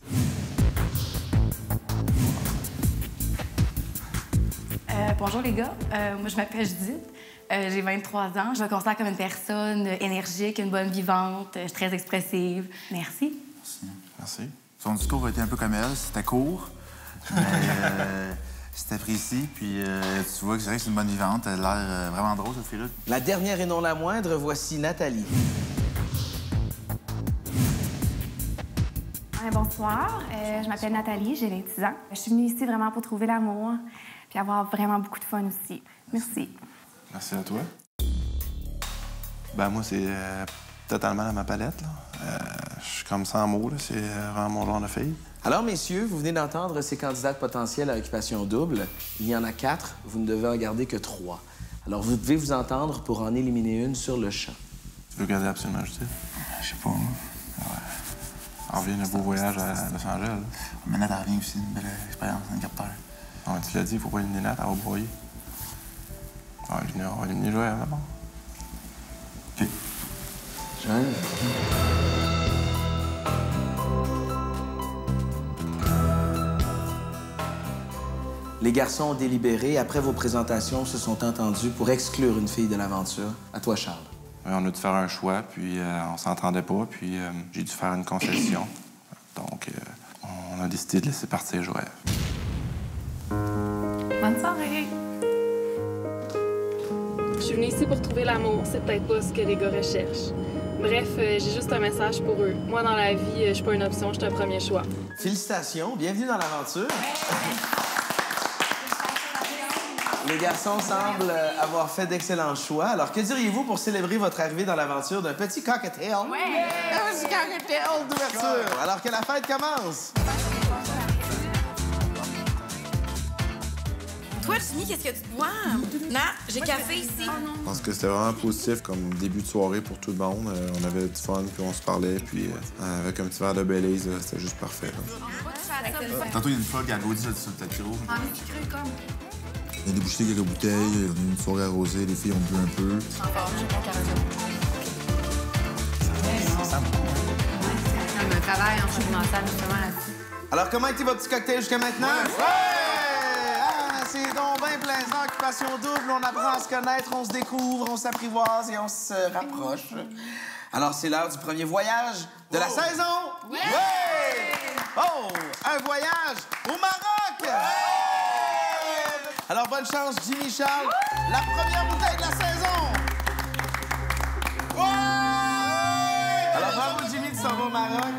Bonjour, les gars. Moi, je m'appelle Judith. J'ai 23 ans. Je me considère comme une personne énergique, une bonne vivante. Je suis très expressive. Merci.
Merci. Son discours a été un peu comme elle. C'était court, mais c'était précis. Puis tu vois que c'est vrai que c'est une bonne vivante. Elle a l'air vraiment drôle, cette fille-là.
La dernière et non la moindre, voici Nathalie.
Bonsoir, je m'appelle Nathalie, j'ai 26 ans. Je suis venue ici vraiment pour trouver l'amour puis avoir vraiment beaucoup de fun aussi. Merci.
Merci à toi. Ben moi, c'est totalement dans ma palette, là. Je suis comme sans mots, là. C'est vraiment mon genre de fille.
Alors, messieurs, vous venez d'entendre ces candidates potentielles à Occupation Double. Il y en a 4. Vous ne devez en garder que 3. Alors, vous devez vous entendre pour en éliminer une sur le champ.
Tu veux garder absolument, je sais?
Je sais pas, moi.
On revient d'un beau voyage à Los Angeles.
Maintenant, t'en reviens aussi, une belle expérience dans le capteur.
Ouais, tu l'as dit, il faut pas éliminer Nat, elle va broyer. On va éliminer Joël, d'abord.
OK.
Joël. Les garçons ont délibéré. Après vos présentations, se sont entendus pour exclure une fille de l'aventure. À toi, Charles.
On a dû faire un choix, puis on s'entendait pas, puis j'ai dû faire une concession. Donc, on a décidé de laisser partir Joël.
Bonne soirée! Je suis venue ici pour trouver l'amour. C'est peut-être pas ce que les gars recherchent. Bref, j'ai juste un message pour eux. Moi, dans la vie, je suis pas une option, je suis un premier choix.
Félicitations, bienvenue dans l'aventure. Les garçons semblent avoir fait d'excellents choix. Alors, que diriez-vous pour célébrer votre arrivée dans l'aventure d'un petit cocktail?
Ouais!
Un petit cocktail d'ouverture, alors que la fête commence.
Toi, Jimmy, qu'est-ce que tu bois? Non, j'ai café ici.
Je pense que c'était vraiment positif comme début de soirée pour tout le monde. On avait du fun, puis on se parlait, puis avec un petit verre de Baileys, c'était juste parfait. Là.
Tantôt, il y a une fois qui a gaudi sur le tapis rouge.
On a débouché quelques bouteilles, on a eu une soirée arrosée, les filles ont bu un peu.
On travaille en santé mentale justement là-dessus.
Alors, comment était votre petit cocktail jusqu'à maintenant? Ouais! c'est donc bien plaisant, Occupation Double. On apprend à se connaître, on se découvre, on s'apprivoise et on se rapproche. Alors, c'est l'heure du premier voyage de la saison.
Oui!
Oh, un voyage au Maroc! Ouais! Alors, bonne chance, Jimmy Charles. La première bouteille de la saison. Ouais! Alors, bravo, Jimmy, tu s'en vas au Maroc.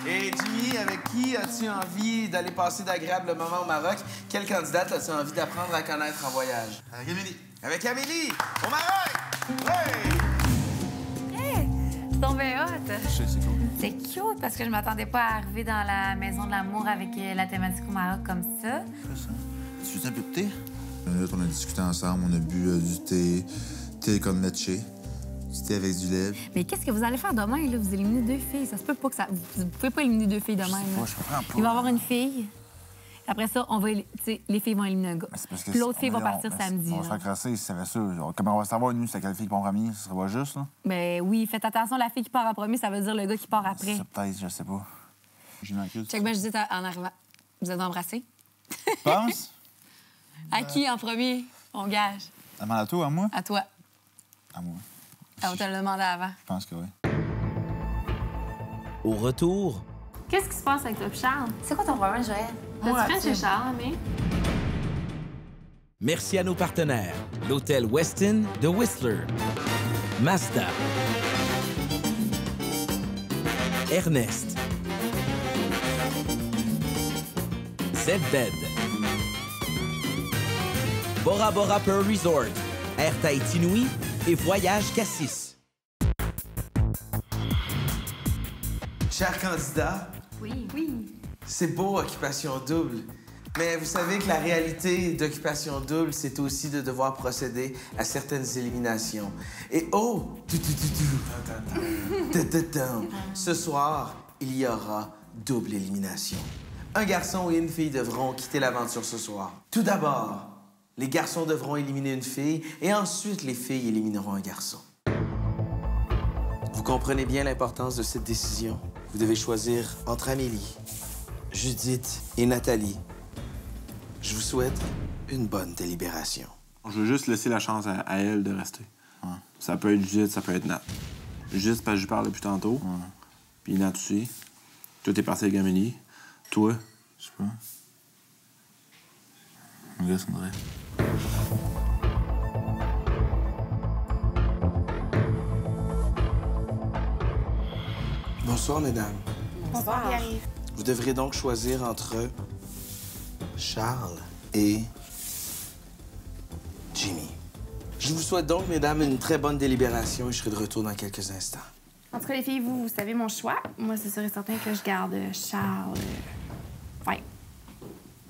Et Jimmy, avec qui as-tu envie d'aller passer d'agréables moments au Maroc? Quelle candidate as-tu envie d'apprendre à connaître en voyage?
Avec Amélie.
Avec Amélie, au Maroc! Ouais!
C'est tombé hot.
C'est cool.
C'est cute parce que je m'attendais pas à arriver dans la maison de l'amour avec la thématique au Maroc comme ça.
Tu veux un peu de thé? Là, on a discuté ensemble, on a bu du thé, thé con leche, du thé avec du lait.
Mais qu'est-ce que vous allez faire demain, là? Vous éliminez 2 filles. Ça se peut pas que ça... Vous pouvez pas éliminer 2 filles demain, là.
Je comprends pas.
Il va y avoir une fille. Après ça, on va... les filles vont éliminer un gars. Puis l'autre fille va partir samedi.
On va se faire crasser, si ça va ça. Comment on va savoir, nous, c'est quelle fille qui part en premier? Ce serait pas juste, là?
Mais oui, faites attention, la fille qui part en premier, ça veut dire le gars qui part après.
Ça, peut-être, je sais pas. J'ai une enquête.
Check bien, je dis en arrivant. Vous êtes embrassés?
Tu penses?
À qui en premier? On gage.
Demande à toi, à moi?
À toi.
À moi.
On te le demandait avant.
Je pense que oui.
Au retour,
Qu'est-ce qui se passe avec toi, Charles?
C'est quoi ton problème, Joël?
T'as-tu fait chez Charles, mais...
merci à nos partenaires. L'hôtel Westin de Whistler, Mazda, Ernest, Zbed, Bora Bora Pearl Resort, Air Tahiti Nui et Voyage Cassis.
Chers candidats,
Oui.
c'est beau, Occupation Double. Mais vous savez que la réalité d'Occupation Double, c'est aussi de devoir procéder à certaines éliminations. Et oh! Ce soir, il y aura double élimination. Un garçon et une fille devront quitter l'aventure ce soir. Tout d'abord, les garçons devront éliminer une fille et ensuite les filles élimineront un garçon. Vous comprenez bien l'importance de cette décision. Vous devez choisir entre Amélie, Judith et Nathalie. Je vous souhaite une bonne délibération.
Je veux juste laisser la chance à elle de rester.
Ouais.
Ça peut être Judith, ça peut être Nat. Judith, parce que je parle depuis tantôt.
Ouais.
Puis Nat aussi. Toi, t'es parti avec Amélie. Toi?
Je sais pas. Regarde, André.
Bonsoir, mesdames.
Bonsoir.
Vous devrez donc choisir entre Charles et Jimmy. Je vous souhaite donc, mesdames, une très bonne délibération et je serai de retour dans quelques instants.
En tout cas, les filles, vous savez mon choix. Moi, ce serait certain que je garde Charles. Ouais.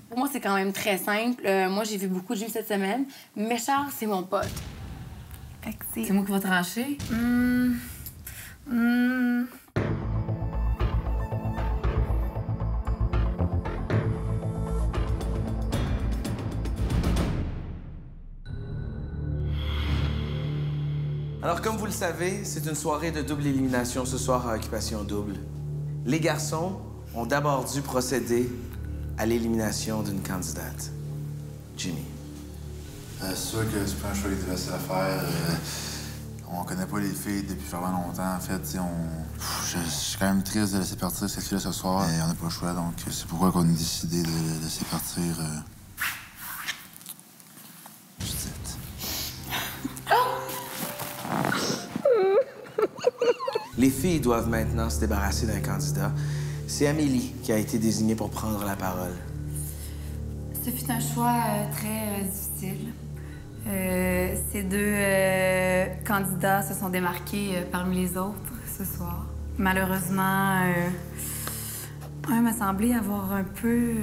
Pour moi, c'est quand même très simple. Moi, j'ai vu beaucoup de Jimmy cette semaine, mais Charles, c'est mon pote.
Fait que c'est...
C'est moi qui vais trancher.
Alors, comme vous le savez, c'est une soirée de double élimination ce soir à Occupation Double. Les garçons ont d'abord dû procéder à l'élimination d'une candidate. Jimmy.
C'est sûr que c'est pas un choix qui était facile à faire. On connaît pas les filles depuis vraiment longtemps. En fait, je suis quand même triste de laisser partir cette fille-là ce soir. Et on n'a pas le choix, donc c'est pourquoi qu'on a décidé de laisser partir Judith.
Les filles doivent maintenant se débarrasser d'un candidat. C'est Amélie qui a été désignée pour prendre la parole.
Ce fut un choix très difficile. Ces 2 candidats se sont démarqués parmi les autres ce soir. Malheureusement, un m'a semblé avoir un peu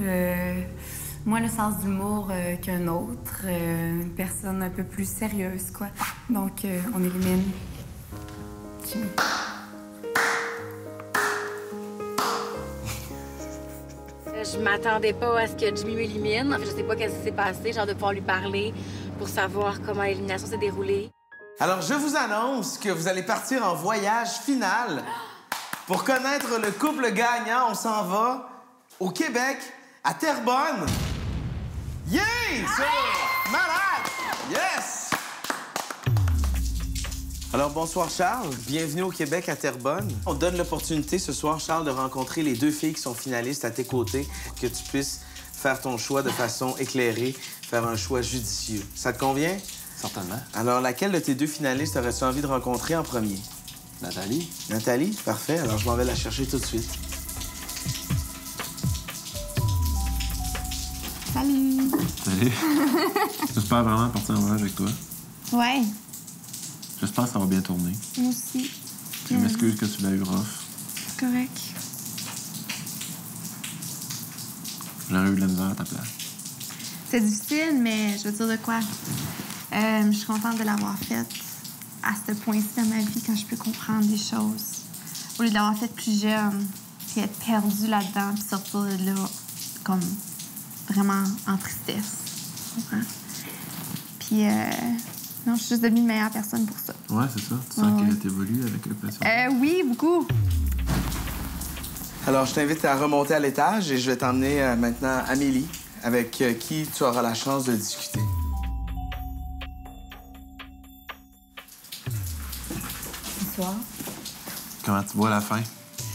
moins le sens d'humour qu'un autre. Une personne un peu plus sérieuse, quoi. Donc, on élimine Jimmy.
Je m'attendais pas à ce que Jimmy m'élimine. En fait, je sais pas qu'est-ce qui s'est passé. J'ai hâte de pouvoir lui parler pour savoir comment l'élimination s'est déroulée.
Alors, je vous annonce que vous allez partir en voyage final. Pour connaître le couple gagnant, on s'en va au Québec, à Terrebonne. Yeah! Ça! Malade! Yes! Alors, bonsoir, Charles. Bienvenue au Québec, à Terrebonne. On te donne l'opportunité ce soir, Charles, de rencontrer les 2 filles qui sont finalistes à tes côtés, pour que tu puisses faire ton choix de façon éclairée, faire un choix judicieux. Ça te convient?
Certainement.
Alors, laquelle de tes 2 finalistes aurais-tu envie de rencontrer en premier?
Nathalie.
Nathalie? Parfait. Alors, je m'en vais la chercher tout de suite.
Salut!
Salut. J'espère vraiment partir en voyage avec toi.
Ouais,
J'espère que ça va bien tourner.
moi aussi.
Je m'excuse que tu l'as eu rough.
C'est correct.
J'aurais eu de la misère à ta place.
C'est difficile, mais je veux dire de quoi? Je suis contente de l'avoir faite à ce point-ci dans ma vie, quand je peux comprendre des choses. Au lieu de l'avoir faite plus jeune, puis être perdue là-dedans, puis sortir de là comme vraiment en tristesse. Tu comprends? Puis, non, je suis juste devenue une meilleure personne pour ça.
Ouais, c'est ça. Tu sens que t'évolues avec le patient.
Oui, beaucoup.
Alors, je t'invite à remonter à l'étage et je vais t'emmener maintenant Amélie, avec qui tu auras la chance de discuter.
Bonsoir.
Comment tu vois la fin?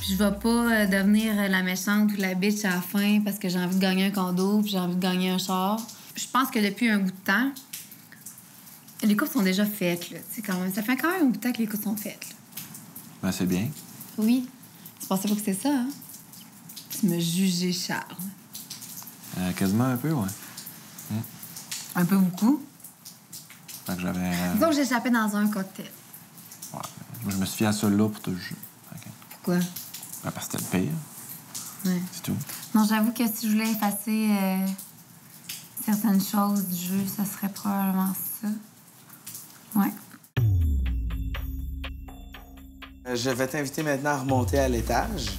Je vais pas devenir la méchante ou la bitch à la fin parce que j'ai envie de gagner un condo puis j'ai envie de gagner un char. Je pense que depuis un bout de temps, les coupes sont déjà faites, là. Quand même, ça fait quand même un bout de temps que les coupes sont faites, là.
Ben, c'est bien.
Oui. Tu pensais pas que c'était ça, hein? Tu me jugeais, Charles.
Quasiment un peu, ouais.
Un peu beaucoup.
Fait que j'avais...
Disons que j'échappais dans un cocktail.
Ouais. Moi, je me suis fié à celui-là pour te juger.
Pourquoi?
Ben, parce que c'était le pire.
Ouais.
C'est tout.
Non, j'avoue que si je voulais effacer certaines choses du jeu, ça serait probablement ça. Ouais.
Je vais t'inviter maintenant à remonter à l'étage.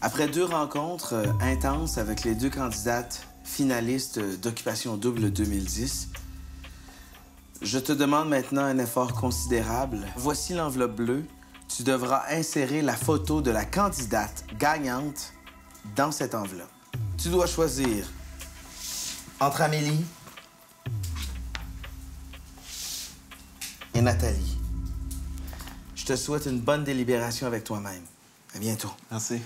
Après 2 rencontres intenses avec les 2 candidates finalistes d'Occupation Double 2010, je te demande maintenant un effort considérable. Voici l'enveloppe bleue. Tu devras insérer la photo de la candidate gagnante dans cette enveloppe. Tu dois choisir entre Amélie et Nathalie. Je te souhaite une bonne délibération avec toi-même. À bientôt.
Merci.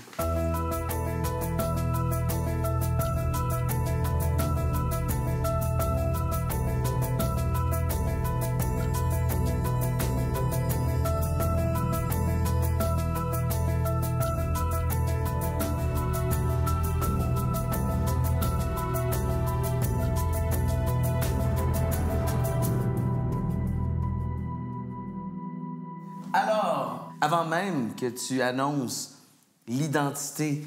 Alors, avant même que tu annonces l'identité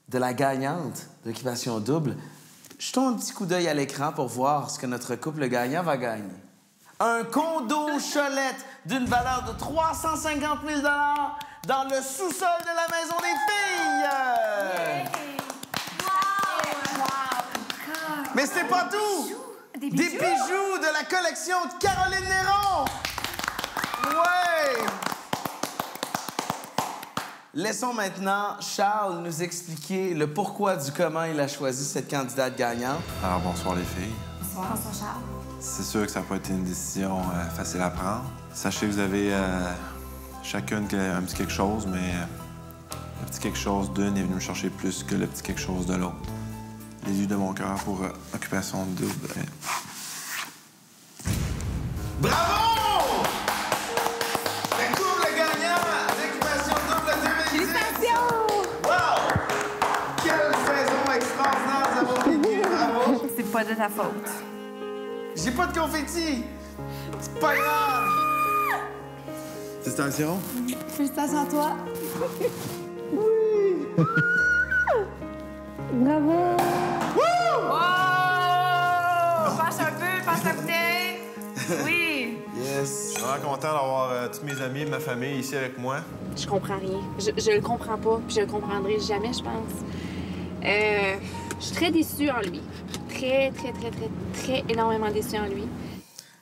de la gagnante d'Occupation Double, jetons un petit coup d'œil à l'écran pour voir ce que notre couple gagnant va gagner. Un condo cholette d'une valeur de 350 000 dans le sous-sol de la Maison des filles! Mais c'est pas tout! Des bijoux de la collection de Caroline Néron! Ouais! Laissons maintenant Charles nous expliquer le pourquoi du comment il a choisi cette candidate gagnante.
Alors, bonsoir les filles.
Bonsoir, Charles.
C'est sûr que ça n'a pas été une décision facile à prendre. Sachez que vous avez chacune un petit quelque chose, mais le petit quelque chose d'une est venu me chercher plus que le petit quelque chose de l'autre. Les yeux de mon cœur pour Occupation Double.
Bravo! Le couple gagnant d'Occupation Double 2010! Félicitations! Wow! Quelle saison extraordinaire nous avons vécue! Bravo!
C'est pas de ta faute.
J'ai pas de confetti! C'est pas grave!
Félicitations!
Félicitations à toi.
Oui!
Bravo!
Passe un peu, passe la bouteille. Oui.
Yes! Je suis vraiment content d'avoir tous mes amis, ma famille ici avec moi.
Je comprends rien. Je le comprends pas, puis je le comprendrai jamais, je pense. Je suis très déçue en lui. Très énormément déçue en lui.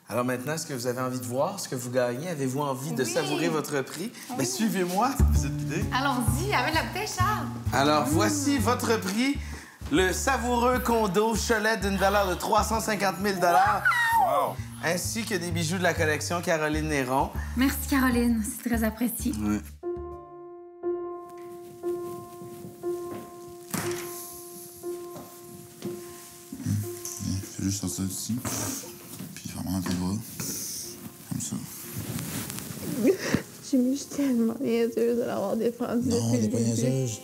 Alors maintenant, est-ce que vous avez envie de voir ce que vous gagnez? Avez-vous envie de savourer votre prix? Bien, suivez-moi.
Allons-y, avec la bouteille, Charles.
Alors, voici votre prix. le savoureux condo Cholet d'une valeur de 350 000
Wow!
ainsi que des bijoux de la collection Caroline Néron.
Merci, Caroline. C'est très apprécié.
Ouais.
Fais juste sortir d'ici. Puis ferme tes bras. Comme ça.
Jimmy, je suis tellement niaiseuse de l'avoir défendu.
Non, t'es pas niaiseuse.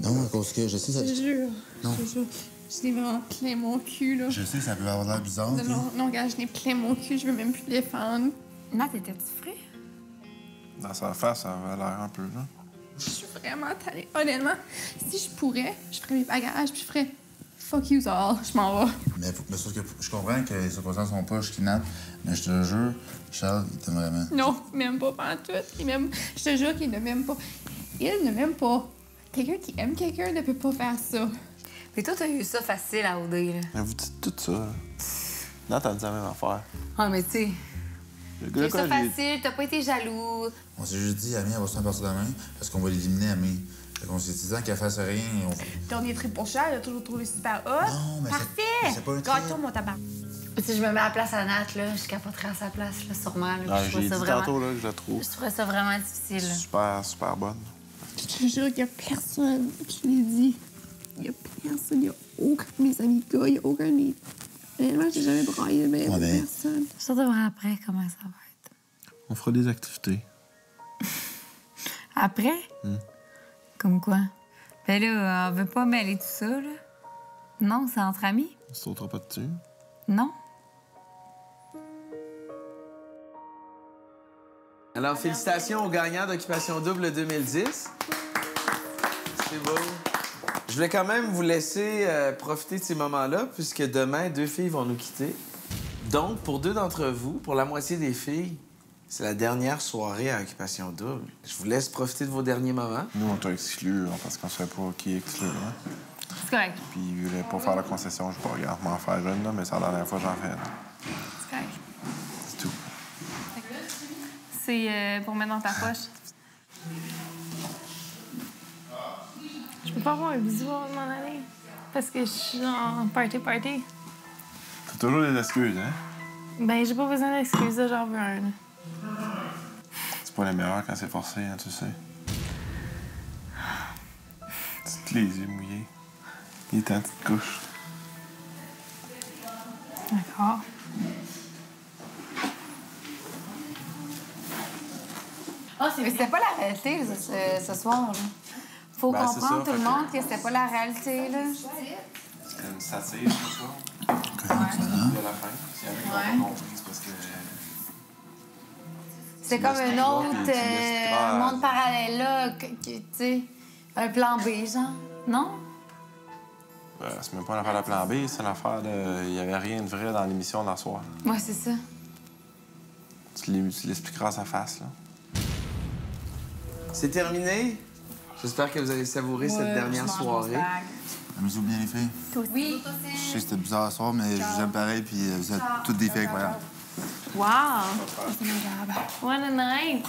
Non, à cause que je sais ça.
Je te jure.
Non.
Je te jure. Je l'ai vraiment plein mon cul, là.
Je sais que ça peut avoir l'air bizarre.
Non, regarde, je l'ai plein mon cul. Je veux même plus le défendre.
Nat, étais-tu frais?
Dans sa face, ça avait l'air un peu, là.
Je suis vraiment tannée. Honnêtement, si je pourrais, je ferais mes bagages puis je ferais fuck you all. Je m'en vais.
Mais sauf que je comprends que les circonstances sont pas, je kidnappe, mais je te jure, Charles, il t'aime vraiment.
Non, il m'aime pas pantoute. Il m'aime. Je te jure qu'il ne m'aime pas. Il ne m'aime pas. Quelqu'un qui aime quelqu'un ne peut pas faire ça.
Mais toi, t'as eu ça facile à OD, là.
Mais vous dites tout ça. Non, t'as dit la même affaire.
Ah, mais tu sais,
Le
t'as eu
gars,
ça facile, t'as pas été jaloux.
On s'est juste dit, Ami, elle va se faire partir demain, parce qu'on va l'éliminer, Ami. Fait qu'on s'est dit, tant qu'elle fasse rien, on...
Dernier trip pour Charles, il a toujours trouvé super hot.
Non, mais
parfait!
c'est pas un trip.
Gâteau, mon tabac.
Si je me mets à la place à Nat, là, je capoterais à sa place, là, sûrement. Là,
Ah,
je
j'ai
trouve
dit
ça vraiment...
tantôt là, que je la trouve
Je trouverais ça vraiment difficile.
super, super bonne.
Je te jure qu'il y a personne qui l'ai dit. Il y a personne, il y a aucun de mes amis gars, il y a aucun de mes... Honnêtement, j'ai jamais braillé de même avec personne.
Ça devrait après, comment ça va être.
On fera des activités.
Après? Comme quoi? Ben là, on veut pas mêler tout ça, là. Non, c'est entre amis.
On se sautera pas dessus.
Non.
Alors, félicitations aux gagnants d'Occupation Double 2010. C'est beau. Je voulais quand même vous laisser profiter de ces moments-là, puisque demain, 2 filles vont nous quitter. Donc, pour 2 d'entre vous, pour la moitié des filles, c'est la dernière soirée à Occupation Double. Je vous laisse profiter de vos derniers moments.
Nous, on t'a exclu parce qu'on savait pas qui exclut. Hein?
C'est correct.
Puis, pour faire la concession, je vais pas regarder m'en faire une, là, mais c'est la dernière fois que j'en fais.
C'est correct.
C'est tout.
C'est pour mettre dans ta poche. Je peux pas avoir un bisou avant de m'en aller. Parce que je suis en party.
T'as toujours des excuses, hein?
Ben, j'ai pas besoin d'excuses, là, j'en veux un. Là.
C'est pas les meilleurs quand c'est forcé, hein, tu sais. Toutes les yeux mouillés. Il est temps, tu te couches.
D'accord.
Ah, mais c'était pas la réalité, ce soir, là. Faut
Ben, c'est
comprendre
ça,
tout le
fait
monde que c'était pas la réalité, là.
C'est une satire, c'est ça? De la fin. S'il y en a qui n'ont pas compris, c'est parce que...
C'est comme un autre monde parallèle, là, tu sais, un plan B, genre. Non?
C'est même pas une affaire de plan B, c'est une affaire de... Il y avait rien de vrai dans l'émission d'en soir.
Ouais, c'est ça.
Tu l'expliqueras à sa face, là.
C'est terminé. J'espère que vous avez savouré cette dernière soirée.
Amusez-vous bien, les filles.
Oui.
Je sais que c'était bizarre à soir, mais je vous aime pareil, puis vous êtes toutes des filles incroyables.
Wow! What a night!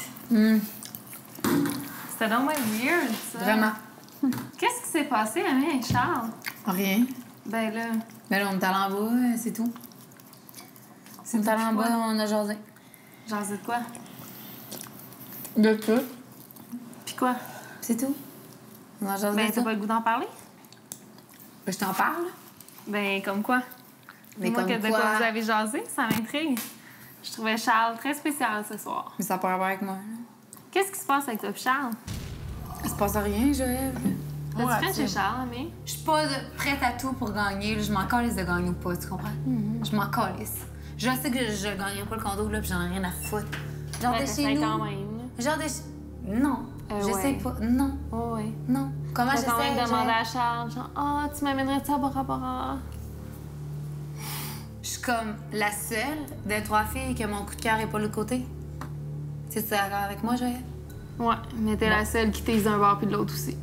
C'était donc bien weird, ça.
Vraiment.
Qu'est-ce qui s'est passé, Ami, avec Charles?
Rien.
Ben là...
Ben là, on est allé en bas, c'est tout. On est allé en bas, on a jasé.
Jasé de quoi?
De tout.
Puis quoi?
C'est tout. On a jasé
Ben,
de
t'as
ça.
pas le goût d'en parler?
Ben, je t'en parle.
Ben, comme quoi?
Mais
Moi,
comme
de quoi vous avez jasé, ça m'intrigue. Je trouvais Charles très spécial ce soir.
Mais ça n'a pas à voir avec moi.
Qu'est-ce qui se passe avec toi et Charles?
Il se passe rien, Joël.
T'as-tu fait chez Charles, Ami?
Je suis pas prête à tout pour gagner. Là. Je m'en calisse de gagner ou pas, tu comprends? Je m'en calisse. Je sais que je gagnerai pas le condo, là, puis j'en ai rien à foutre. Genre de chez nous.
quand même.
Genre de... Non. Je
ouais.
sais pas. Non.
Oh, ouais.
Non. Comment
T'as
je
quand même
sais?
demandé à Charles, genre, tu m'amènerais-tu à Bora Bora?
Je suis comme la seule des 3 filles que mon coup de cœur est pas de l'autre côté. Tu es d'accord avec moi, Joël?
Ouais, mais t'es la seule qui tease d'un bord puis de l'autre aussi.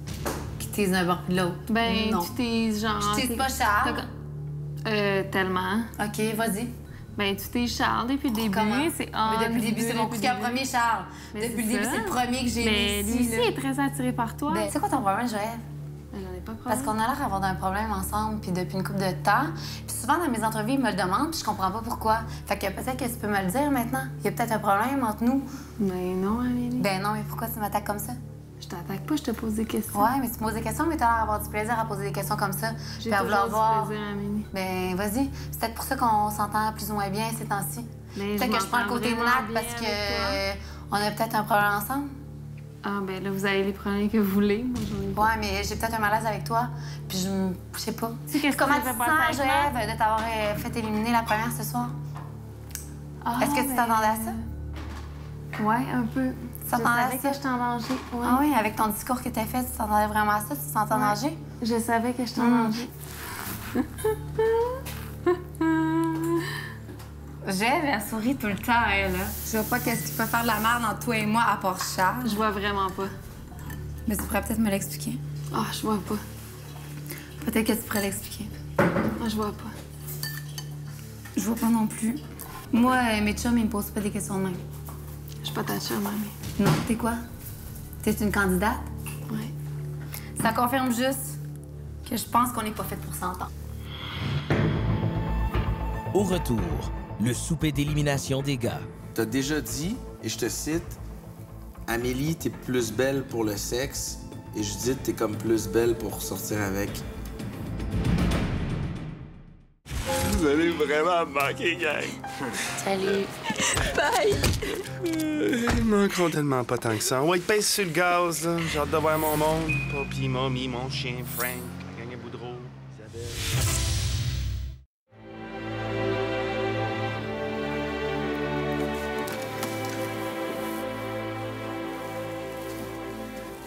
Qui tease d'un bord puis de l'autre?
Ben,
non.
tu teases genre...
Je tease pas Charles.
Tellement.
OK, vas-y.
Ben, tu teases Charles depuis le début.
Comment?
C'est
Mais depuis le début, c'est mon coup de cœur premier, Charles.
Mais
depuis le
c'est
début,
ça.
c'est le premier que j'ai
Mais
mis
lui
ici.
aussi est très attiré par toi.
Ben, c'est quoi ton problème, Joël?
Ben, j'en ai pas
Parce qu'on a l'air d'avoir un problème ensemble, puis depuis une couple de temps. Puis souvent, dans mes entrevues, ils me le demandent, puis je comprends pas pourquoi. Fait que peut-être que tu peux me le dire maintenant. Il y a peut-être un problème entre nous.
Ben non, Amélie.
Ben non, mais pourquoi tu m'attaques comme ça?
Je t'attaque pas, je te pose des questions.
Ouais, mais tu me poses des questions, mais t'as l'air d'avoir du plaisir à poser des questions comme ça.
J'ai
Puis à vouloir
toujours
voir.
du plaisir, Amélie.
Ben vas-y. C'est peut-être pour ça qu'on s'entend plus ou moins bien ces temps-ci. Peut-être que je prends le côté de Nat parce que on a peut-être un problème ensemble.
Ah, ben là, vous avez les problèmes que vous voulez. Moi, j'en ai pas.
Ouais, mais j'ai peut-être un malaise avec toi. Puis je sais pas.
Tu sais, qu'est-ce
Comment
que
tu
ça
te
fait
sens,
passer avec
Joël, de t'avoir fait éliminer la première ce soir?
Ah,
Est-ce que tu t'attendais à ça?
Ouais, un peu.
Tu t'attendais à ça?
Je savais que j'étais en danger. Ouais.
Ah oui, avec ton discours que t'as fait, tu t'attendais vraiment à ça? Tu te sentais en danger?
Je savais que j'étais en danger.
J'aime, elle sourit tout le temps, elle, là.
Je vois pas qu'est-ce qui peut faire de la merde entre toi et moi à part Charles.
Je vois vraiment pas.
Mais tu pourrais peut-être me l'expliquer.
Ah, je vois pas.
Peut-être que tu pourrais l'expliquer.
Ah, je vois pas.
Je vois pas non plus. Moi, mes chums, ils me posent pas des questions de même.
Je suis pas ta chum, Mamie.
Non, t'es quoi? T'es une candidate?
Ouais.
Ça confirme juste que je pense qu'on n'est pas fait pour s'entendre.
Au retour, le souper d'élimination des gars.
T'as déjà dit, et je te cite, Amélie, t'es plus belle pour le sexe, et Judith, t'es comme plus belle pour sortir avec.
Vous allez vraiment me manquer, gang.
Salut.
Bye! Ils manqueront tellement pas tant que ça. Ouais, pèse sur le gaz, là. J'ai hâte de voir mon monde. Papy, mamie, mon chien, Frank, Gagné Boudreau, Isabelle.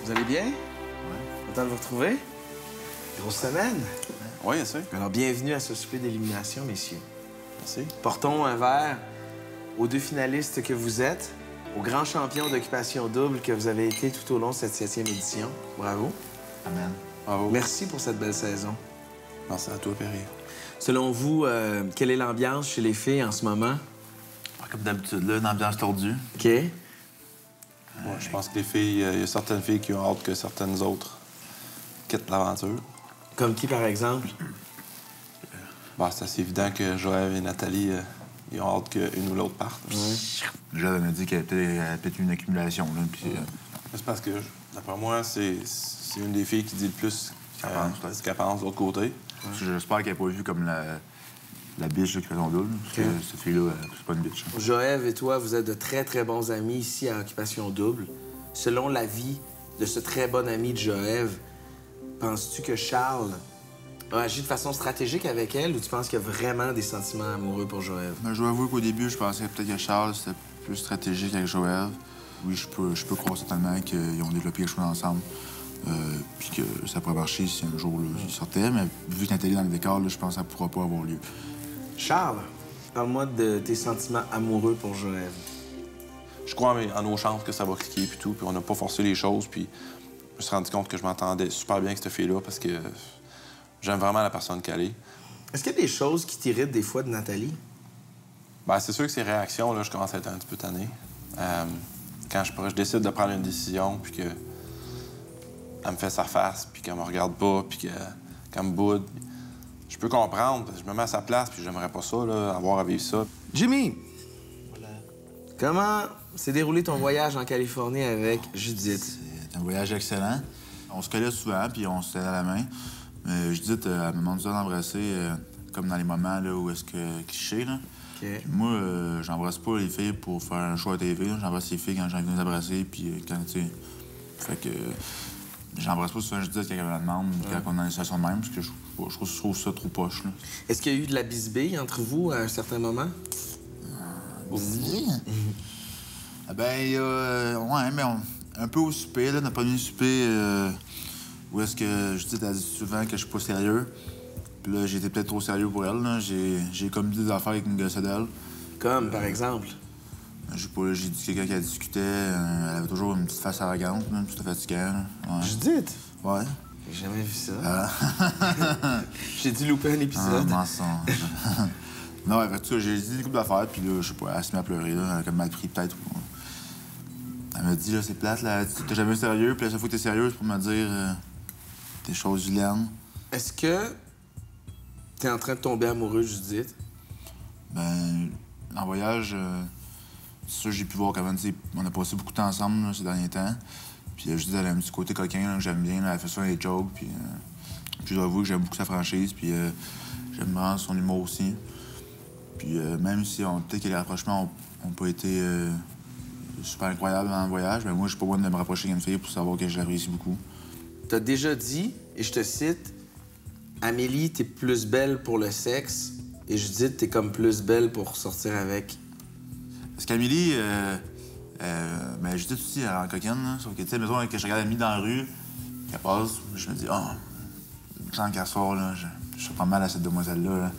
Vous allez bien? Ouais. Content de vous retrouver? Grosse semaine?
Oui, bien sûr.
Alors, bienvenue à ce souper d'élimination, messieurs.
Merci.
Portons un verre aux deux finalistes que vous êtes, aux grands champions d'occupation double que vous avez été tout au long de cette 7e édition. Bravo.
Amen. Bravo.
Merci pour cette belle saison.
Merci à toi, Perry.
Selon vous, quelle est l'ambiance chez les filles en ce moment?
Comme d'habitude, là, une ambiance tordue.
OK.
Moi, je pense que les filles, il y a certaines filles qui ont hâte que certaines autres quittent l'aventure.
Comme qui, par exemple?
Bah, c'est assez évident que Joël et Nathalie, ils ont hâte qu'une ou l'autre parte.
Déjà, elle m'a dit qu'elle avait peut-être eu une accumulation. Là, puis,
C'est parce que, d'après moi, c'est une des filles qui dit le plus ce qu'elle pense de l'autre côté.
J'espère qu'elle n'a pas vu comme la biche qui fait son double. Parce que cette fille-là, c'est pas une biche.
Joël et toi, vous êtes de très, très bons amis ici à Occupation Double. Selon l'avis de ce très bon ami de Joël, penses-tu que Charles a agi de façon stratégique avec elle ou tu penses qu'il y a vraiment des sentiments amoureux pour Joël?
Ben, je dois avouer qu'au début, je pensais peut-être que Charles, c'était plus stratégique avec Joël. Oui, je peux croire certainement qu'ils ont développé quelque chose ensemble. Puis que ça pourrait marcher si un jour là, ils sortaient. Mais vu que Nathalie est dans le décor, là, je pense que ça pourra pas avoir lieu.
Charles, parle-moi de tes sentiments amoureux pour Joël.
Je crois en nos chances que ça va cliquer puis tout, puis on n'a pas forcé les choses, puis je me suis rendu compte que je m'entendais super bien avec cette fille-là parce que j'aime vraiment la personne qu'elle est.
Est-ce qu'il y a des choses qui t'irritent des fois de Nathalie?
Bien, c'est sûr que ses réactions, là, je commence à être un petit peu tanné. Quand je décide de prendre une décision, puis que elle me fait sa face, puis qu'elle me regarde pas, puis qu'elle me boude, je peux comprendre, parce que je me mets à sa place, puis j'aimerais pas ça, là, avoir à vivre ça.
Jimmy! Comment s'est déroulé ton voyage en Californie avec Judith?
C'est un voyage excellent. On se collait souvent, puis on se tenait à la main. Mais Judith, elle me demande ça d'embrasser, comme dans les moments là, où est-ce que cliché, là.
Okay.
Moi, j'embrasse pas les filles pour faire un show à TV. J'embrasse les filles quand j'ai envie de les abrasser, puis quand, tu sais... Fait que... J'embrasse pas souvent Judith quand elle me la demande, quand on est dans une situation de même, parce que je trouve ça trop poche, là.
Est-ce qu'il y a eu de la bisbille entre vous à un certain moment?
Bisbille? Ben, il y a... ouais, mais un peu au souper, là, notre premier souper, où est-ce que Judith a dit souvent que je suis pas sérieux. Puis là, j'ai été peut-être trop sérieux pour elle, là. J'ai comme dit des affaires avec une gosse d'elle.
Comme, par exemple?
Je sais pas, là, j'ai dit quelqu'un qui discutait, elle avait toujours une petite face arrogante, là, c'était fatigant. Ouais.
Judith?
Ouais.
J'ai jamais vu ça. J'ai dû louper un épisode.
Ah, mensonge. Non, ouais, fait que j'ai dit des coupes d'affaires, puis là, je sais pas, elle s'est mise à pleurer, là, elle a comme mal pris peut-être. Elle m'a dit, là, c'est plate, là, t'es jamais sérieux, puis la seule fois que t'es sérieux, c'est pour me dire, des choses vilaines.
Est-ce que t'es en train de tomber amoureux de Judith?
Ben, en voyage, c'est sûr, j'ai pu voir comment, on a passé beaucoup de temps ensemble là, ces derniers temps. Puis Judith, elle a un petit côté coquin là, que j'aime bien. Là, elle fait ça les jokes. Puis je dois avouer que j'aime beaucoup sa franchise. Puis j'aime vraiment son humour aussi. Puis même si peut-être que les rapprochements n'ont pas été super incroyables dans le voyage, ben moi, je suis pas loin de me rapprocher d'une fille pour savoir que je l'apprécie beaucoup.
T'as déjà dit, et je te cite, Amélie, t'es plus belle pour le sexe, et Judith, t'es comme plus belle pour sortir avec.
Parce qu'Amélie, ben Judith aussi, elle est en coquine, là. Sauf que, tu sais, mettons que je regarde Amélie dans la rue, qu'elle passe, je me dis, sans qu'elle sort, là, je suis pas mal à cette demoiselle-là.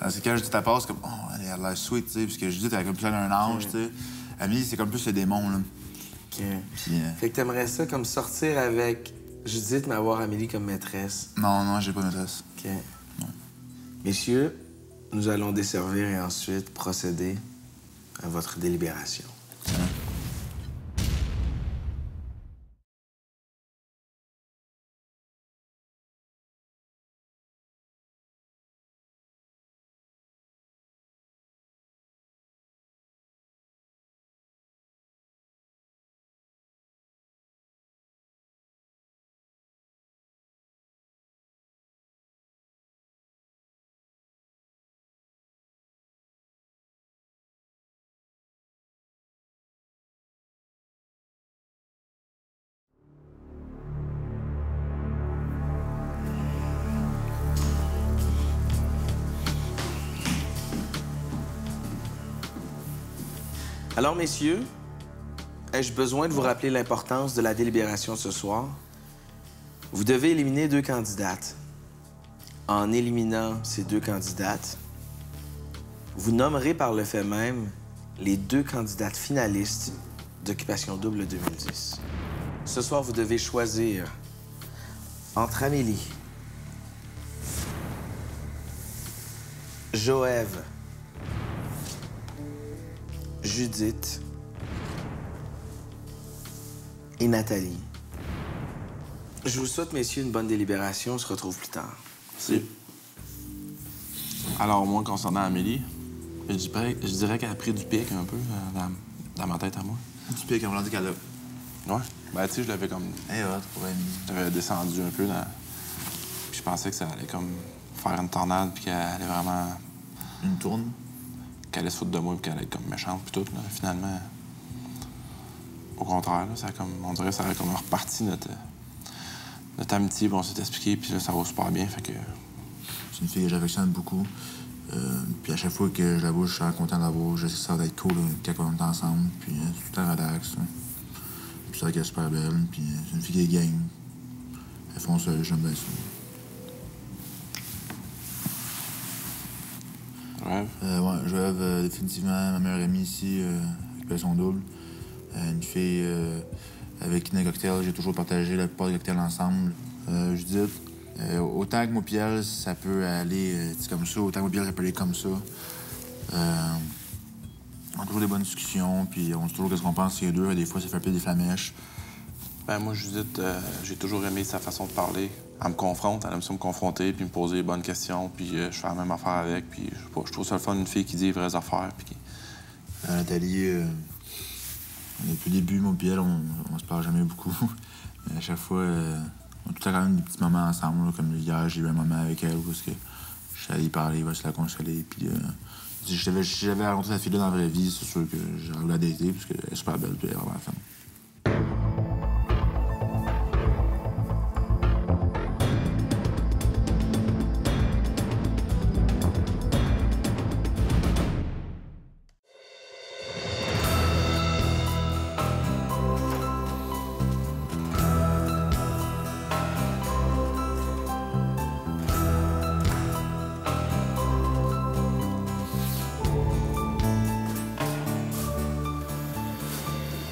Là. C'est quand Judith, elle passe, comme, elle a l'air sweet, tu sais, parce que Judith, elle a comme plus un ange, tu sais. Amélie, c'est comme plus le démon, là.
OK. Puis, fait que t'aimerais ça comme sortir avec Judith, mais avoir Amélie comme maîtresse?
Non, j'ai pas de maîtresse.
OK. Ouais. Messieurs, nous allons desservir et ensuite procéder à votre délibération. Alors, messieurs, ai-je besoin de vous rappeler l'importance de la délibération ce soir? Vous devez éliminer 2 candidates. En éliminant ces 2 candidates, vous nommerez par le fait même les 2 candidates finalistes d'Occupation Double 2010. Ce soir, vous devez choisir entre Amélie, Joève, Judith et Nathalie. Je vous souhaite, messieurs, une bonne délibération. On se retrouve plus tard.
Merci. Alors, moi, concernant Amélie, je dirais qu'elle a pris du pic un peu dans ma tête à moi.
Du pic, on l'a dit qu'elle a.
Ouais. Ben, tu sais, je l'avais comme... J'avais descendu un peu dans... Puis je pensais que ça allait comme faire une tornade, puis qu'elle allait vraiment...
Une tourne?
Qu'elle allait se foutre de moi, puis qu'elle allait être comme méchante, puis tout, là. Finalement, au contraire, là, ça a comme... On dirait que ça a comme reparti notre amitié, puis on s'est expliqué, puis là, ça va super bien, fait que...
C'est une fille que j'affectionne beaucoup. Puis à chaque fois que je la vois, je suis content de la voir. Je sais que ça va être cool là, quand on est ensemble. Puis c'est tout le temps relax. Là. Puis c'est vrai qu'elle est super belle. Puis c'est une fille qui est game. Elle fonceuse, j'aime bien ça.
Joève?
Ouais, Joève, définitivement ma meilleure amie ici, Occupation Double. Une fille avec qui dans les cocktails, j'ai toujours partagé la plupart des cocktails ensemble. Judith. Autant que moi et elle, ça peut aller comme ça, autant que moi et elle, ça peut aller comme ça. On a toujours des bonnes discussions, puis on sait toujours ce qu'on pense les deux, et des fois, ça fait un peu des flamèches.
Ben moi, Judith, j'ai toujours aimé sa façon de parler. Elle me confronte, elle aime ça me confronter, puis me poser les bonnes questions, puis je fais la même affaire avec, puis je trouve ça le fun, une fille qui dit les vraies affaires, puis qui...
Nathalie, depuis le début, moi et elle, on se parle jamais beaucoup. Mais à chaque fois... On a tout le temps quand même des petits moments ensemble, là, comme hier, j'ai eu un moment avec elle parce que je suis allé y parler, il va se la consoler. Puis si j'avais rencontré cette fille-là dans la vraie vie, c'est sûr que j'aurais voulu la dater parce qu'elle est super belle puis elle est vraiment femme.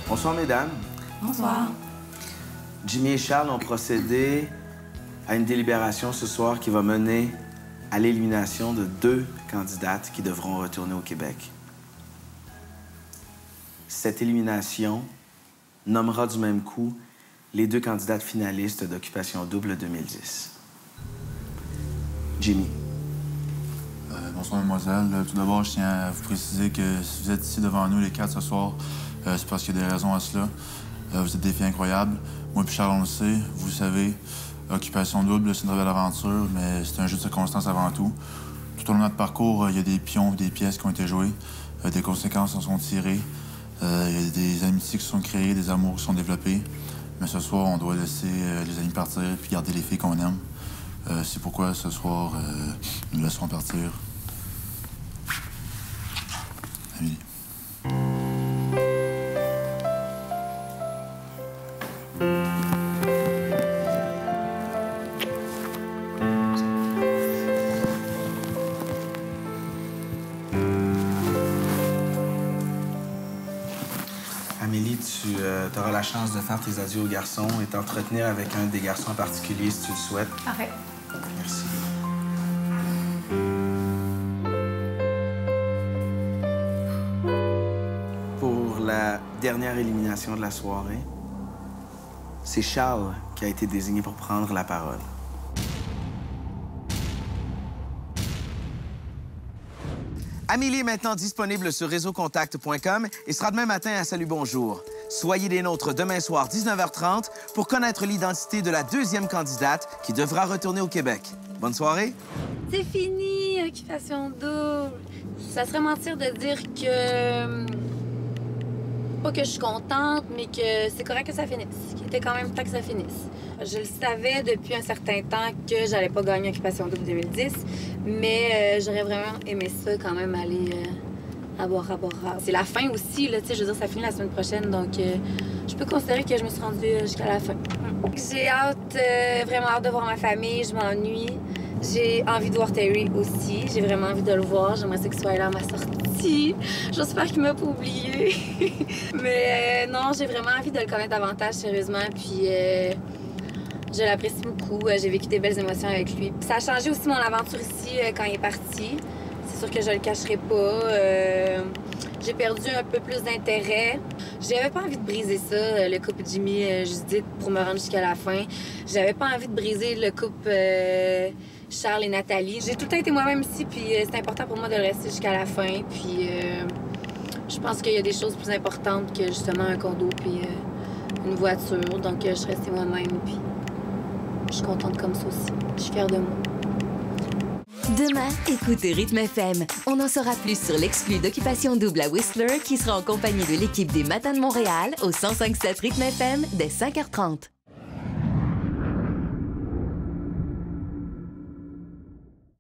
Bonsoir, mesdames.
Bonsoir.
Jimmy et Charles ont procédé à une délibération ce soir qui va mener à l'élimination de 2 candidates qui devront retourner au Québec. Cette élimination nommera du même coup les 2 candidates finalistes d'Occupation Double 2010. Jimmy.
Bonsoir, mademoiselle. Tout d'abord, je tiens à vous préciser que si vous êtes ici devant nous, les 4 ce soir, c'est parce qu'il y a des raisons à cela. Vous êtes des filles incroyables. Moi et Charles, on le sait. Vous le savez, Occupation Double, c'est une belle aventure, mais c'est un jeu de circonstances avant tout. Tout au long de notre parcours, il y a des pions, des pièces qui ont été jouées. Des conséquences en sont tirées. Il y a des amitiés qui sont créées, des amours qui sont développés. Mais ce soir, on doit laisser les amis partir puis garder les filles qu'on aime. C'est pourquoi ce soir, nous laisserons partir Amélie.
Amélie, tu auras la chance de faire tes adieux aux garçons et t'entretenir avec un des garçons en particulier si tu le souhaites.
Parfait.
Merci. Pour la dernière élimination de la soirée, c'est Charles qui a été désigné pour prendre la parole. Amélie est maintenant disponible sur réseaucontact.com et sera demain matin à Salut Bonjour. Soyez des nôtres demain soir 19h30 pour connaître l'identité de la 2e candidate qui devra retourner au Québec. Bonne soirée.
C'est fini, Occupation Double. Ça serait mentir de dire que... Pas que je suis contente, mais que c'est correct que ça finisse. Qu'il était quand même temps que ça finisse. Je le savais depuis un certain temps que j'allais pas gagner Occupation Double 2010, mais j'aurais vraiment aimé ça quand même aller à Bora Bora. C'est la fin aussi, là, tu sais, je veux dire, ça finit la semaine prochaine, donc je peux considérer que je me suis rendue jusqu'à la fin. J'ai hâte, vraiment hâte de voir ma famille, je m'ennuie. J'ai envie de voir Terry aussi, j'ai vraiment envie de le voir, j'aimerais qu'il soit là à ma sortie. J'espère qu'il m'a pas oublié. Mais non, j'ai vraiment envie de le connaître davantage, sérieusement, puis je l'apprécie beaucoup. J'ai vécu des belles émotions avec lui. Ça a changé aussi mon aventure ici quand il est parti. C'est sûr que je le cacherai pas. J'ai perdu un peu plus d'intérêt. J'avais pas envie de briser ça, le couple Jimmy-Judith, pour me rendre jusqu'à la fin. J'avais pas envie de briser le couple Charles et Nathalie. J'ai tout le temps été moi-même ici, puis c'est important pour moi de le rester jusqu'à la fin. Puis je pense qu'il y a des choses plus importantes que justement un condo puis une voiture. Donc je suis restée moi-même, puis je suis contente comme ça aussi. Je suis fière de moi.
Demain, écoutez Rythme FM. On en saura plus sur l'exclu d'Occupation Double à Whistler qui sera en compagnie de l'équipe des Matins de Montréal au 105.7 Rythme FM dès 5h30.